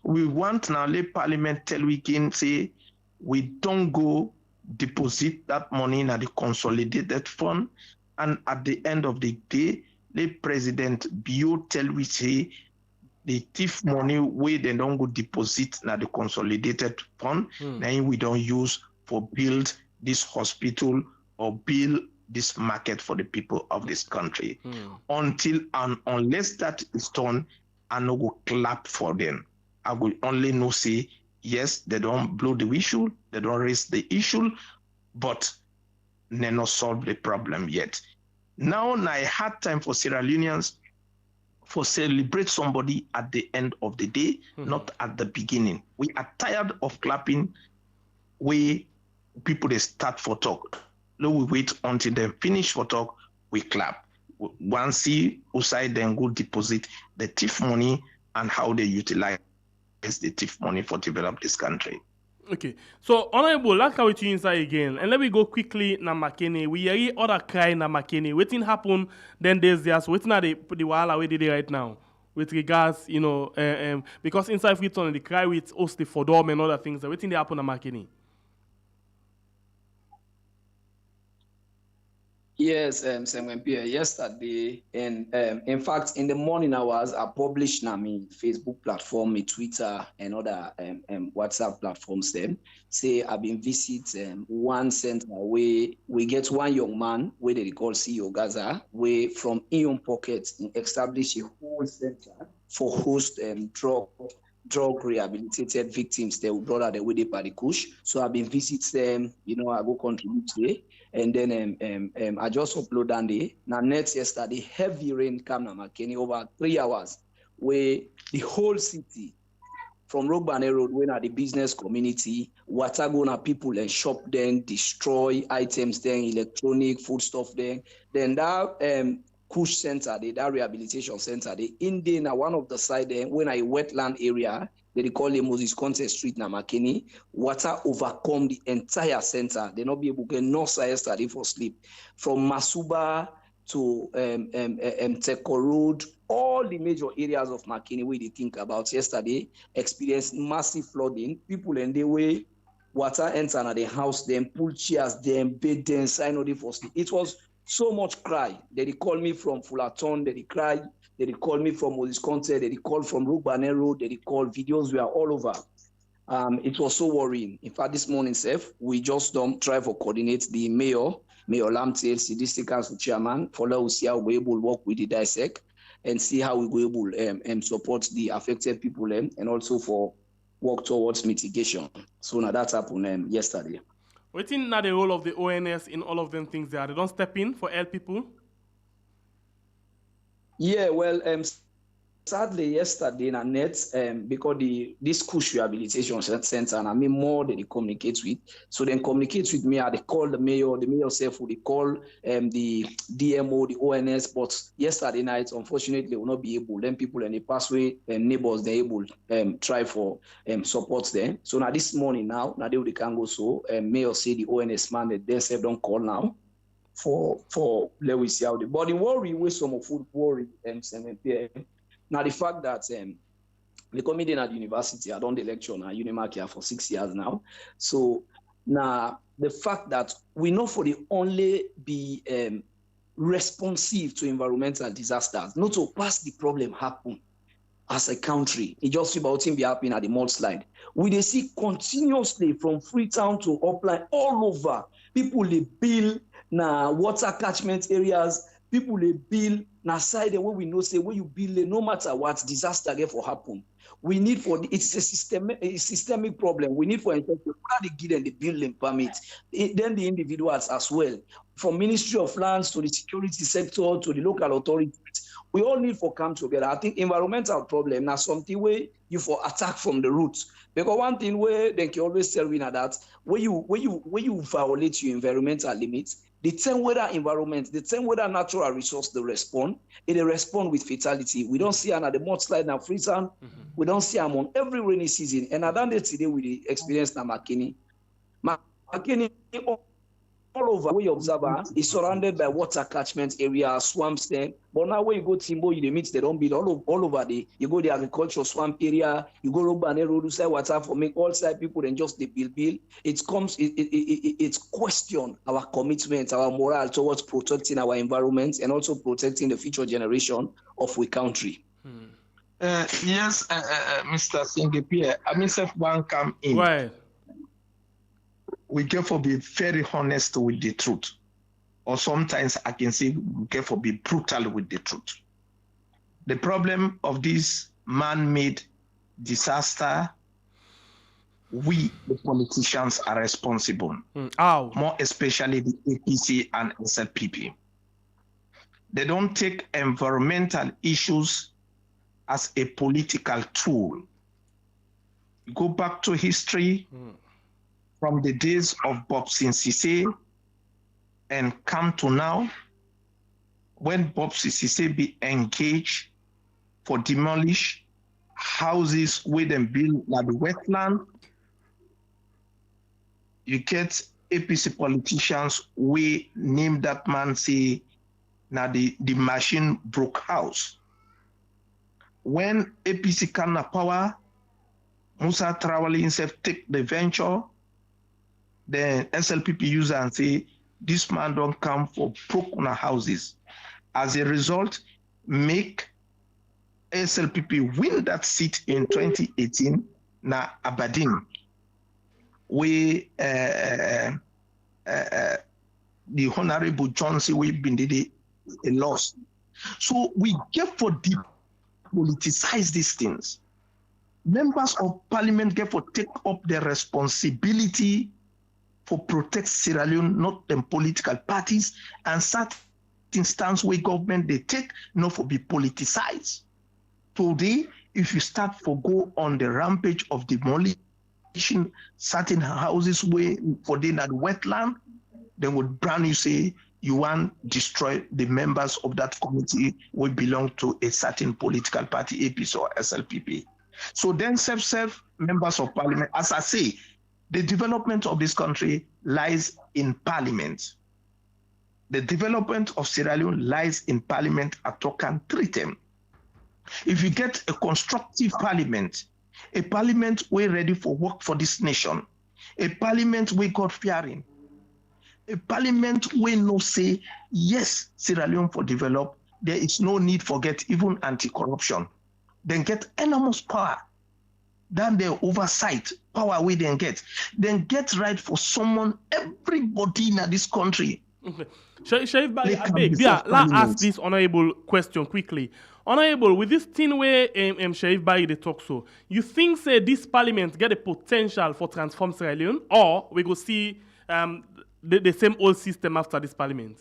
We want now let Parliament tell we can say we don't go deposit that money in the consolidated fund, and at the end of the day, let President Bio tell we say the thief money we they don't go deposit in the consolidated fund, then we don't use for build this hospital or build this market for the people of this country. Until and unless that is done, I no go clap for them. I will only know say, yes, they don't blow the issue, they don't raise the issue, but they not solve the problem yet. Now I had time for Sierra Leoneans for celebrate somebody at the end of the day, not at the beginning. We are tired of clapping where people they start for talk. No, we wait until they finish for talk, we clap. Once see outside then go deposit the thief money and how they utilize the thief money for develop this country. Okay, so Honorable, let's go with you inside again. And let me go quickly na Makene. We hear other cry na Makene. Waiting happen, then there's just waiting at the wahala we did it right now. With regards, because inside Freetown the cry with Osti for Dom and other things, waiting they happen na Makene. Yes, yesterday, and in fact, in the morning hours, I published my Facebook platform, my Twitter, and other WhatsApp platforms. Them say I've been visit one center where we get one young man where they call CEO Gaza, where from Ion Pockets establish a whole center for host drug rehabilitated victims. They brought out the way they party kush. So I've been visit them. I go contribute today. And then I just upload on the net yesterday. Heavy rain came na Makeni over 3 hours, where the whole city from Rogbane Road, when at the business community, water go na people and shop then, destroy items then, electronic, food stuff then. Then that Kush Center, that rehabilitation center, in there na one of the side there, when a wetland area, they call it Moses Conte Street na Makeni, water overcome the entire center. They not be able to get no side yesterday for sleep. From Masuba to Teko Road, all the major areas of Makeni we they think about yesterday experienced massive flooding. People in the way, water enter na the house, them pull chairs, them bed, them sign all for sleep. It was so much cry. They call me from Fullerton, they cry. They call me from Moses Conte, they call from Rogbane Road, they call videos were all over. It was so worrying. In fact, this morning, Seth, we just try to coordinate the Mayor Lamtel, the district council chairman, for us see how we're able to work with the DISEC and see how we go able to support the affected people and also for work towards mitigation. So now that happened yesterday. What is now the role of the ONS in all of them things there? They don't step in for help people? Yeah, well, sadly, yesterday, na net, because this Kush Rehabilitation Center, and I mean more than they communicate with. So then communicate with me, they call the mayor self, they call the DMO, the ONS, but yesterday night, unfortunately, will not be able. Then people in the pathway, neighbors, they're able try for support them. So now this morning now they can go so, mayor say the ONS man, they self don't call now. For let we see how the body worry with some of food worry now the fact that the comedian at university, I done the lecture now Unimark here for 6 years now. So now the fact that we know for the only be responsive to environmental disasters, not to pass the problem happen as a country. It just about him be happening at the mudslide. We they see continuously from Freetown to Upline all over. People they build na water catchment areas, people they build na side where we know say where you build no matter what disaster get for happen. We need for it's a systemic problem. We need for they give them the building permit, then the individuals as well, from Ministry of Lands to the security sector to the local authorities. We all need for come together. I think environmental problem now something where you for attack from the roots. Because one thing where they can always tell me that where you violate your environmental limits, the same weather environment, the same weather natural resource they respond with fatality. We don't see another mudslide now Freetown. We don't see them on every rainy season. And I done it today with the experience now Makeni all over where you observe is surrounded by water catchment areas, swamps there. But now when you go Timbo, you meet they don't build all over the you go the agricultural swamp area, you go Rogbane Road, you say water for make all side people and just the build. It's question our commitment, our morale towards protecting our environment and also protecting the future generation of our country. Yes, Mr. Singapore, I mean, if one come in. Right. We therefore be very honest with the truth. Or sometimes I can say we therefore be brutal with the truth. The problem of this man-made disaster, we, the politicians, are responsible. More especially the APC and SLPP. They don't take environmental issues as a political tool. Go back to history. From the days of Bob Sinsise and come to now, when Bob Sinsise be engaged for demolish houses with them build like the wetland, you get APC politicians, we name that man say, now the machine broke house. When APC come to power, Musa Traoré himself take the venture, then SLPP user and say, this man don't come for broken houses. As a result, make SLPP win that seat in 2018 na Aberdeen. We the Honorable Johnson we been did a loss. So we get for politicize these things. Members of parliament get for take up their responsibility for protect Sierra Leone, not them political parties, and certain stance where government they take not for be politicized. Today if you start for go on the rampage of demolishing certain houses way for the wetland, then would brand you say you want destroy the members of that committee will belong to a certain political party, APC or SLPP. So then self members of parliament, as I say, the development of this country lies in parliament. The development of Sierra Leone lies in parliament at Tokan Tritem. If you get a constructive parliament, a parliament we're ready for work for this nation, a parliament we God fearing, a parliament we no say, yes, Sierra Leone for develop, there is no need for get even anti-corruption. Then get enormous power. Then the oversight power we then get right for someone, everybody in this country. Okay. Sharif Barry, let's ask this honorable question quickly. Honorable, with this thing where Sharif Barry they talk so, you think say this parliament get a potential for transform Sierra Leone, or we go see the same old system after this parliament?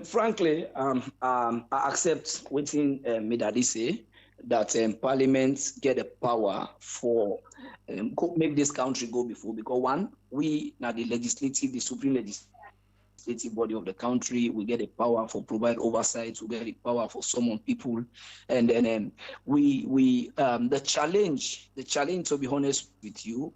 Frankly, I accept what Medadi say, that parliament get the power for make this country go before, because one, we now the legislative, the supreme legislative body of the country, we get the power for provide oversight, we get the power for summon people, and then the challenge, to be honest with you,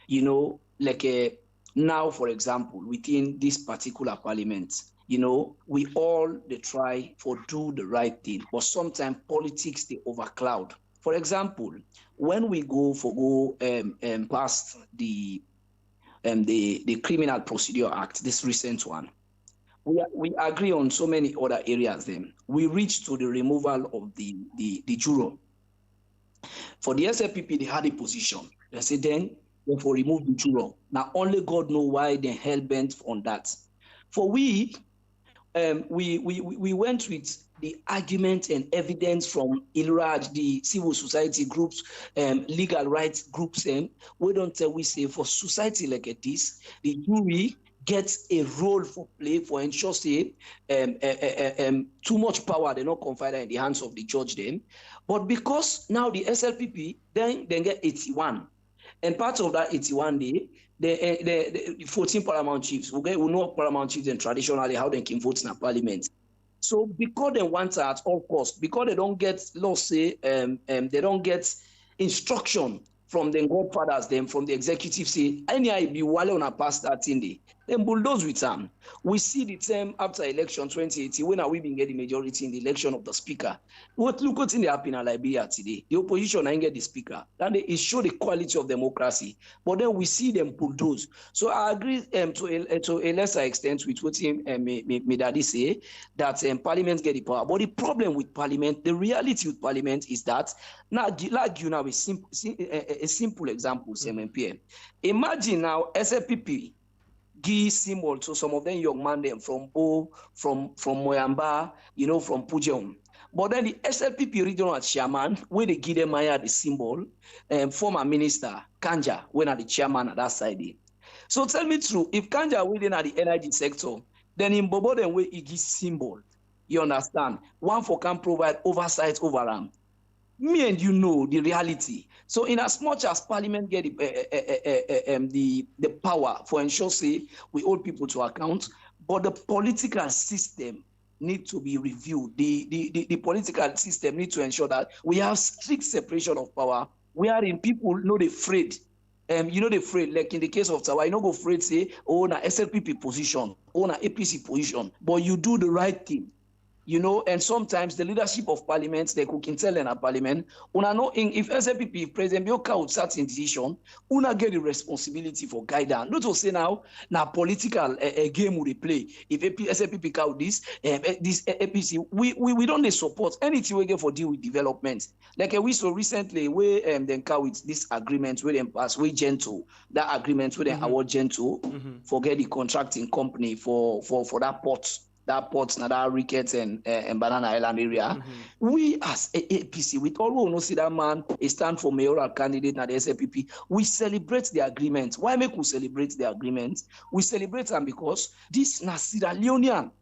you know, like now, for example, within this particular parliament, you know, we all they try for do the right thing, but sometimes politics they overcloud. For example, when we go past the Criminal Procedure Act, this recent one, we agree on so many other areas. Then we reach to the removal of the juror. For the SLPP, they had a position. They said then for remove the juror. Now only God know why they hell bent on that. For we went with the argument and evidence from ILRAD, the civil society groups, legal rights groups, and we say for society like this, the jury gets a role for play for ensure say too much power, they're not confided in the hands of the judge then. But because now the SLPP then get 81. And part of that 81 day, the 14 paramount chiefs, we know paramount chiefs and traditionally how they can vote in a parliament. So because they want at all costs, because they don't get law say, they don't get instruction from the godfathers, them from the executive say, any be wale on a past that in day, then bulldoze with them. We see the term after election 2018, when are we been getting majority in the election of the speaker? Look what's in the happening in Liberia today. The opposition ain't get the speaker. Then it show the quality of democracy. But then we see them bulldoze. So I agree to a lesser extent with what Medadi say, that parliament get the power. But the problem with parliament, the reality with parliament is that, now like you know, a simple example, MMPM. Imagine now SLPP give symbol to some of them young man them from Moyamba, you know, from Pujeon. But then the SLPP regional chairman, when they give them the symbol, former minister Kanja, when are the chairman at that side. So tell me true, if Kanja within at the energy sector, then in Bobo then where he gives symbol, you understand? One for can provide oversight over them. Me and you know the reality. So in as much as parliament get the power for ensure say we hold people to account, but the political system need to be reviewed. The political system need to ensure that we have strict separation of power, wherein people know they're afraid. You know they're afraid, like in the case of Tawa, you know go afraid say, oh na SLPP position, oh na APC position, but you do the right thing. You know, and sometimes the leadership of parliament, they can tell in a parliament, una know if SLPP, if President Bioka would start in decision, una get the responsibility for guidance. Not to say now political game will play. If SLPP count this APC, we don't support anything we get for deal with development. Like we saw recently, we then count with this agreement with them pass, we gentle that agreement with them award gentle, forget the contracting company for that port. That ports, that Ricketts and Banana Island area. We as APC, with all who know see that man, he stand for mayoral candidate at the SLPP, we celebrate the agreement. Why make we celebrate the agreement? We celebrate them because this na Sierra Leonean.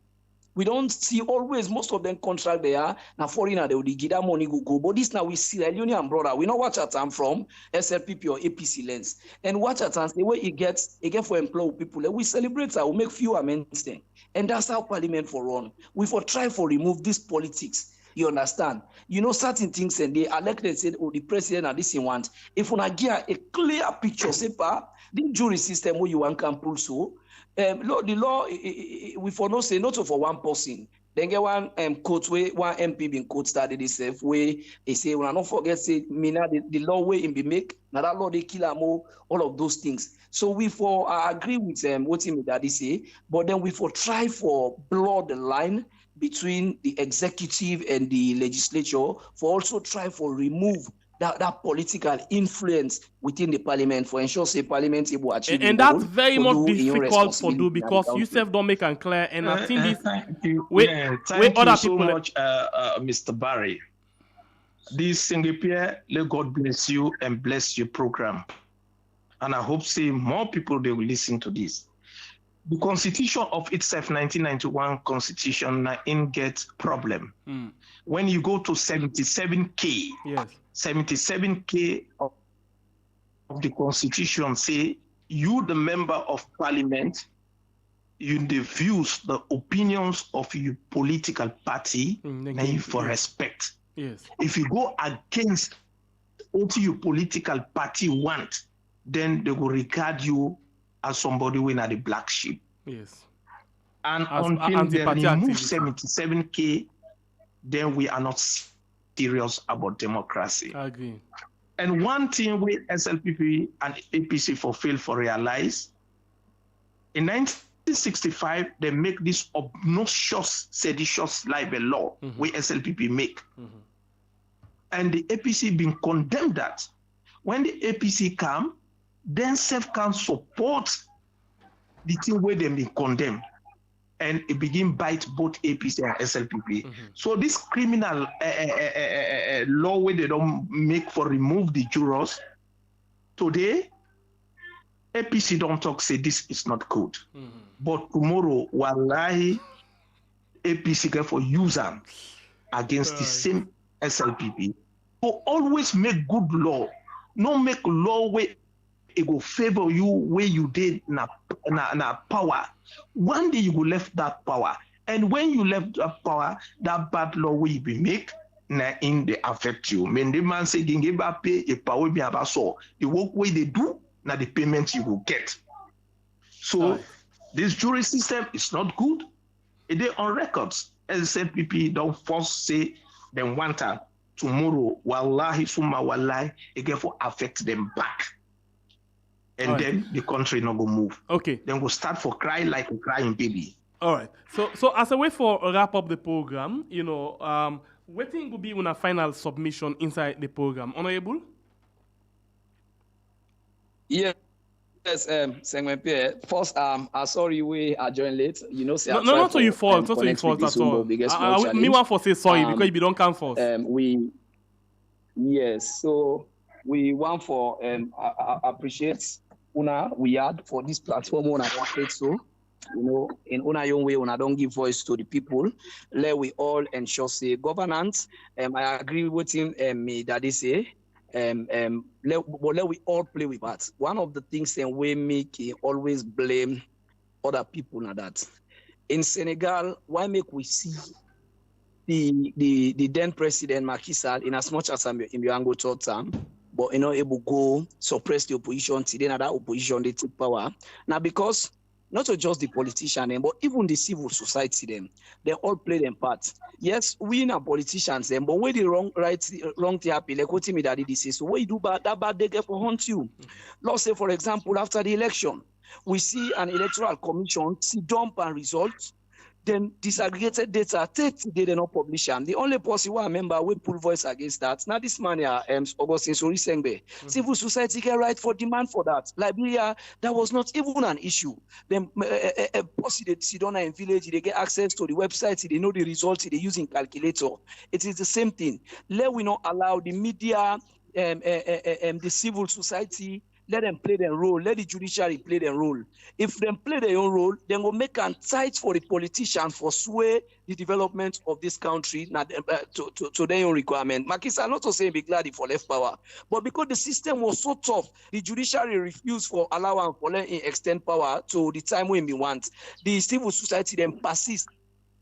We don't see always, most of them contract there, now foreigner, they will give that money go. But this now we see Leone'S and brother, we know what at time from SLPP or APC lens. And what at times the way it gets for employed people, we celebrate that, we make few amendments then. And that's how parliament for run. We for try for remove this politics. You understand? You know, certain things and they elected said, oh, the president and this in want. If we get a clear picture, say, the jury system where you want can pull so. The law, we for no say not for one person. Then get one quote where one MP being quote started itself where they say, when I don't forget, say, the law way in be make, now that law they kill all of those things. So we for agree with what him that they say, but then we for try for blur the line between the executive and the legislature, for also try for remove that political influence within the parliament for ensure say parliament able to achieve. And that's very much difficult for do because you self don't make it clear. And I think this thank you. Thank you so much, Mr. Barry. This single pair, let God bless you and bless your program. And I hope say more people they will listen to this. The constitution of itself, 1991 constitution, in get problem. When you go to 77K, yes, 77K of the constitution say you, the member of parliament, you the views, the opinions of your political party, and you for respect. Yes. If you go against what your political party want, then they will regard you as somebody who are the black sheep. Yes. And As until they remove activity. 77K, then we are not serious about democracy. I agree. And one thing we SLPP and APC fail for realize, in 1965, they make this obnoxious, seditious libel law we SLPP make. And the APC been condemned that. When the APC come, then self can support the thing where they been condemned. And it begin bite both APC and SLPP. So this criminal law where they don't make for remove the jurors, today, APC don't talk, say this is not good. But tomorrow, wallahi, APC get for use them against the same SLPP. So always make good law. No make law where it will favor you where you did na power. One day you will left that power. And when you left that power, that bad law will be make na in they affect you. When the man say ginga pay a power be about so the work way they do, now the payment you will get. So this jury system is not good. It is on records. SLPP don't force say them one time. Tomorrow, wallahi summa wallahi, it get for affect them back. And then the country not go move. Okay. Then we'll start for cry like a crying baby. All right. So as a way for wrap up the program, you know, what thing will be on a final submission inside the program? Honorable? Yes. Yes, first, sorry we are joined late. You know, say not to your fault, not to your fault at all. Me want for say sorry because you don't come first. So we want for appreciate Una we had for this platform Una wanted so. You know, in Una young way, Una don't give voice to the people. Let we all ensure say governance. I agree with him. Me that they say. Let we all play with that. One of the things that we make always blame other people now that in Senegal, why make we see the then president Macky Sall in as much as I'm in the third term, but able to go suppress the opposition till then that opposition they take power now because not just the politician, but even the civil society, they all play their part. Yes, we are politicians, but where the wrong thing happen, like what me daddy say, so what you do bad, that bad they get for hunt you. Let's say, for example, after the election, we see an electoral commission see dump and results, then disaggregated data, 30 they not publish them. The only person who I remember we pull voice against that. Now this man here, Augustine Sori Sengbe. Civil society get right for demand for that. Liberia, that was not even an issue. Them posse they sit down in village, they get access to the website, they know the results, they using calculator. It is the same thing. Let we not allow the media, the civil society, let them play their role. Let the judiciary play their role. If them play their own role, then we'll make an tight for the politicians for sway the development of this country to their own requirement. Makisa, not to say be glad for left power, but because the system was so tough, the judiciary refused for allowance for letting extend power to the time when we want. The civil society then persist.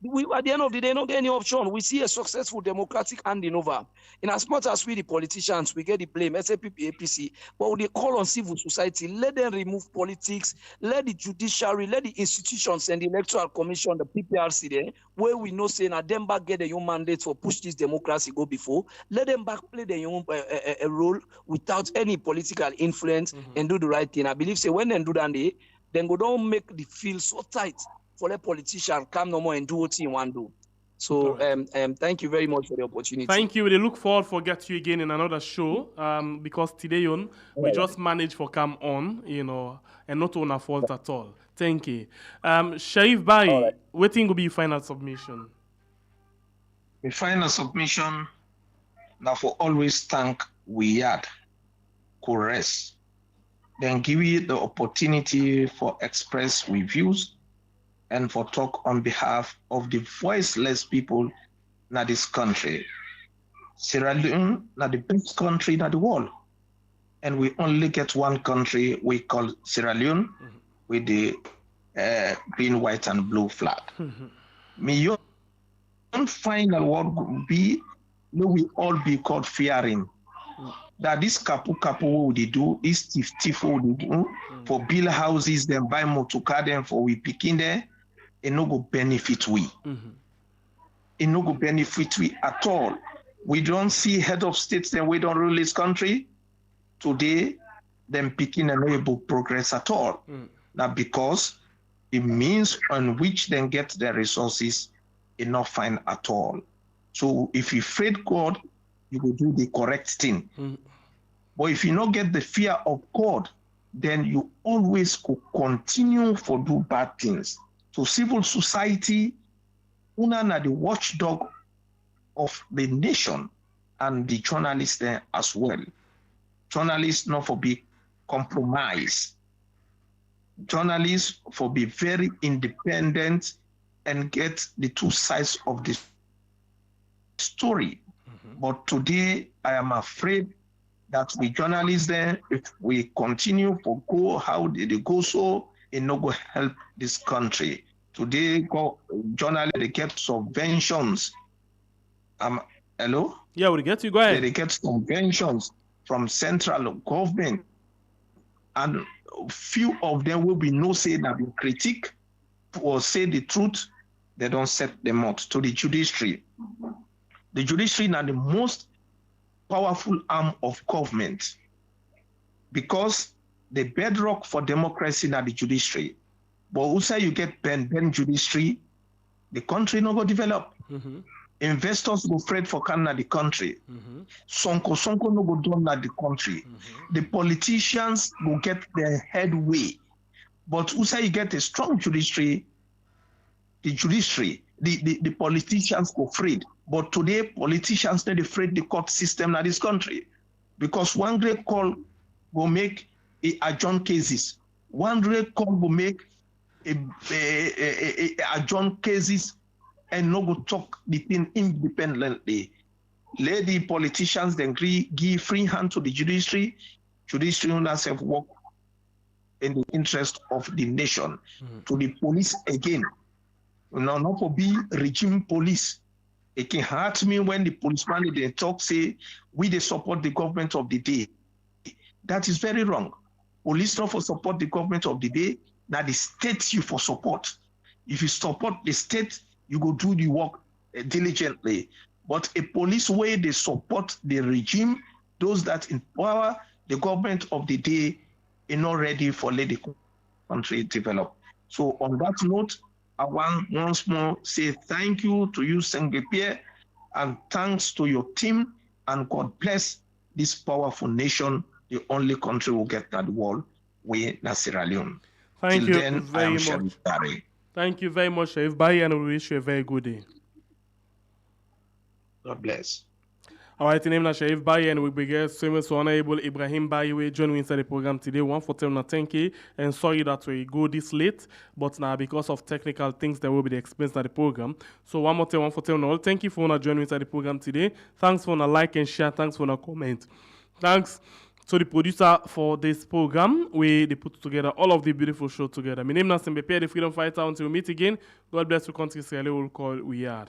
We, at the end of the day, not get any option. We see a successful democratic handing over. In as much as we, the politicians, we get the blame, SAPP, APC, but they call on civil society, let them remove politics, let the judiciary, let the institutions and the electoral commission, the PPRC there, where we know saying that them back get their own mandate for push this democracy go before, let them back play their own a role without any political influence and do the right thing. I believe say when they do that, then go don't make the field so tight for the politician come no more and do what he want to do. So thank you very much for the opportunity. Thank you. We look forward for get you again in another show. Because today on we just managed for come on, and not on a fault at all. Thank you. Sharif Bai, waiting will be your final submission. The final submission now for always thank we had Chorus. Then give you the opportunity for express reviews and for talk on behalf of the voiceless people in this country. Sierra Leone is the best country in the world. And we only get one country we call Sierra Leone with the green, white, and blue flag. My own final word would be, we all be called fearing. That this kapu what they do, this thief what they do, for build houses, then buy motor car, then for we picking there, it no go benefit we. It no go benefit we at all. We don't see head of states then we don't rule this country. Today, them picking and able progress at all. Now because the means on which they get their resources is not fine at all. So if you afraid God, you will do the correct thing. But if you not get the fear of God, then you always could continue for do bad things. So civil society, una na the watchdog of the nation and the journalists there as well. Journalists not for be compromised. Journalists for be very independent and get the two sides of the story. But today I am afraid that we journalists there, if we continue for go how did they go so, it no go help this country. Today, journalists they get subventions. Hello? Yeah, we get you. Go ahead. They get subventions from central government, and few of them will be no say that will critique or say the truth. They don't set them out to the judiciary. The judiciary is the most powerful arm of government because the bedrock for democracy is the judiciary. But also you get Ben judiciary, the country no go develop. Investors go afraid for Canada the country. Sonko no go done at the country. The politicians go get their headway. But also you get a strong judiciary, the politicians go afraid. But today politicians not afraid the court system in this country. Because one great call will make a adjourn cases. One great call will make a adjourn cases and no go talk the thing independently. Let the politicians then give free hand to the judiciary. Judiciary will not work in the interest of the nation. To the police again. Not for be regime police. It can hurt me when the policeman they talk say we they support the government of the day. That is very wrong. Police not for support the government of the day. That the state you for support. If you support the state, you go do the work diligently. But a police way they support the regime, those that in power, the government of the day is not ready for let the country develop. So on that note, I want once more say thank you to you, Sengepier, and thanks to your team, and God bless this powerful nation, the only country will get that wall, we na Sierra Leone. Thank Till you then, very I am much. Sharif Barry. Thank you very much, Sharif Bai, and we wish you a very good day. God bless. All right, the name is Sharif Baye, and we begin swimming so Honorable Ibrahim Baye. We join inside the program today. One for tell thank you, and sorry that we go this late, but now because of technical things, there will be the expense of the program. So one for tell all. Thank you for joining inside the program today. Thanks for like and share. Thanks for comment. Thanks to the producer for this program. They put together all of the beautiful show together. My name is Simbepe, the freedom fighter. Until we meet again, God bless you. Country Israel will call we are.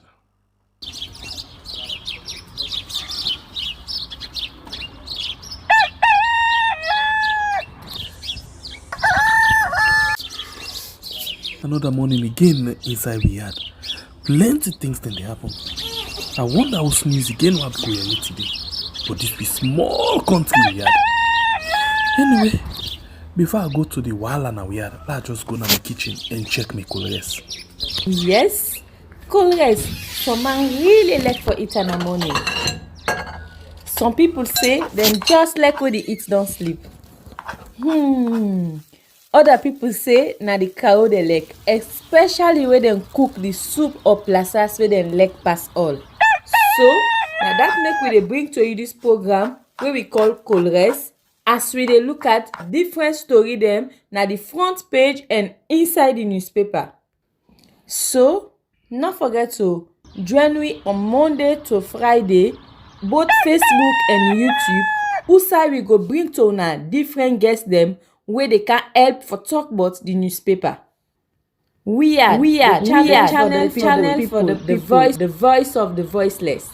Another morning again inside we had. Plenty things then they happen. I wonder how sneeze again what go here today. But this be small country we had. Anyway, before I go to the wala now we had, let's just go to the kitchen and check my colors. Yes, colors. Some man really like for eat in the morning. Some people say them just like when they eat don't sleep. Other people say na the cow they like, especially when they cook the soup or plasas where they like pass all. So now that make we dey bring to you this program where we call Colres, as we dey look at different story them na the front page and inside the newspaper. So not forget to join me on Monday to Friday, both Facebook and YouTube. Usai we go bring to una different guests them where they can help for talk about the newspaper. We are channel for the voice of the voiceless.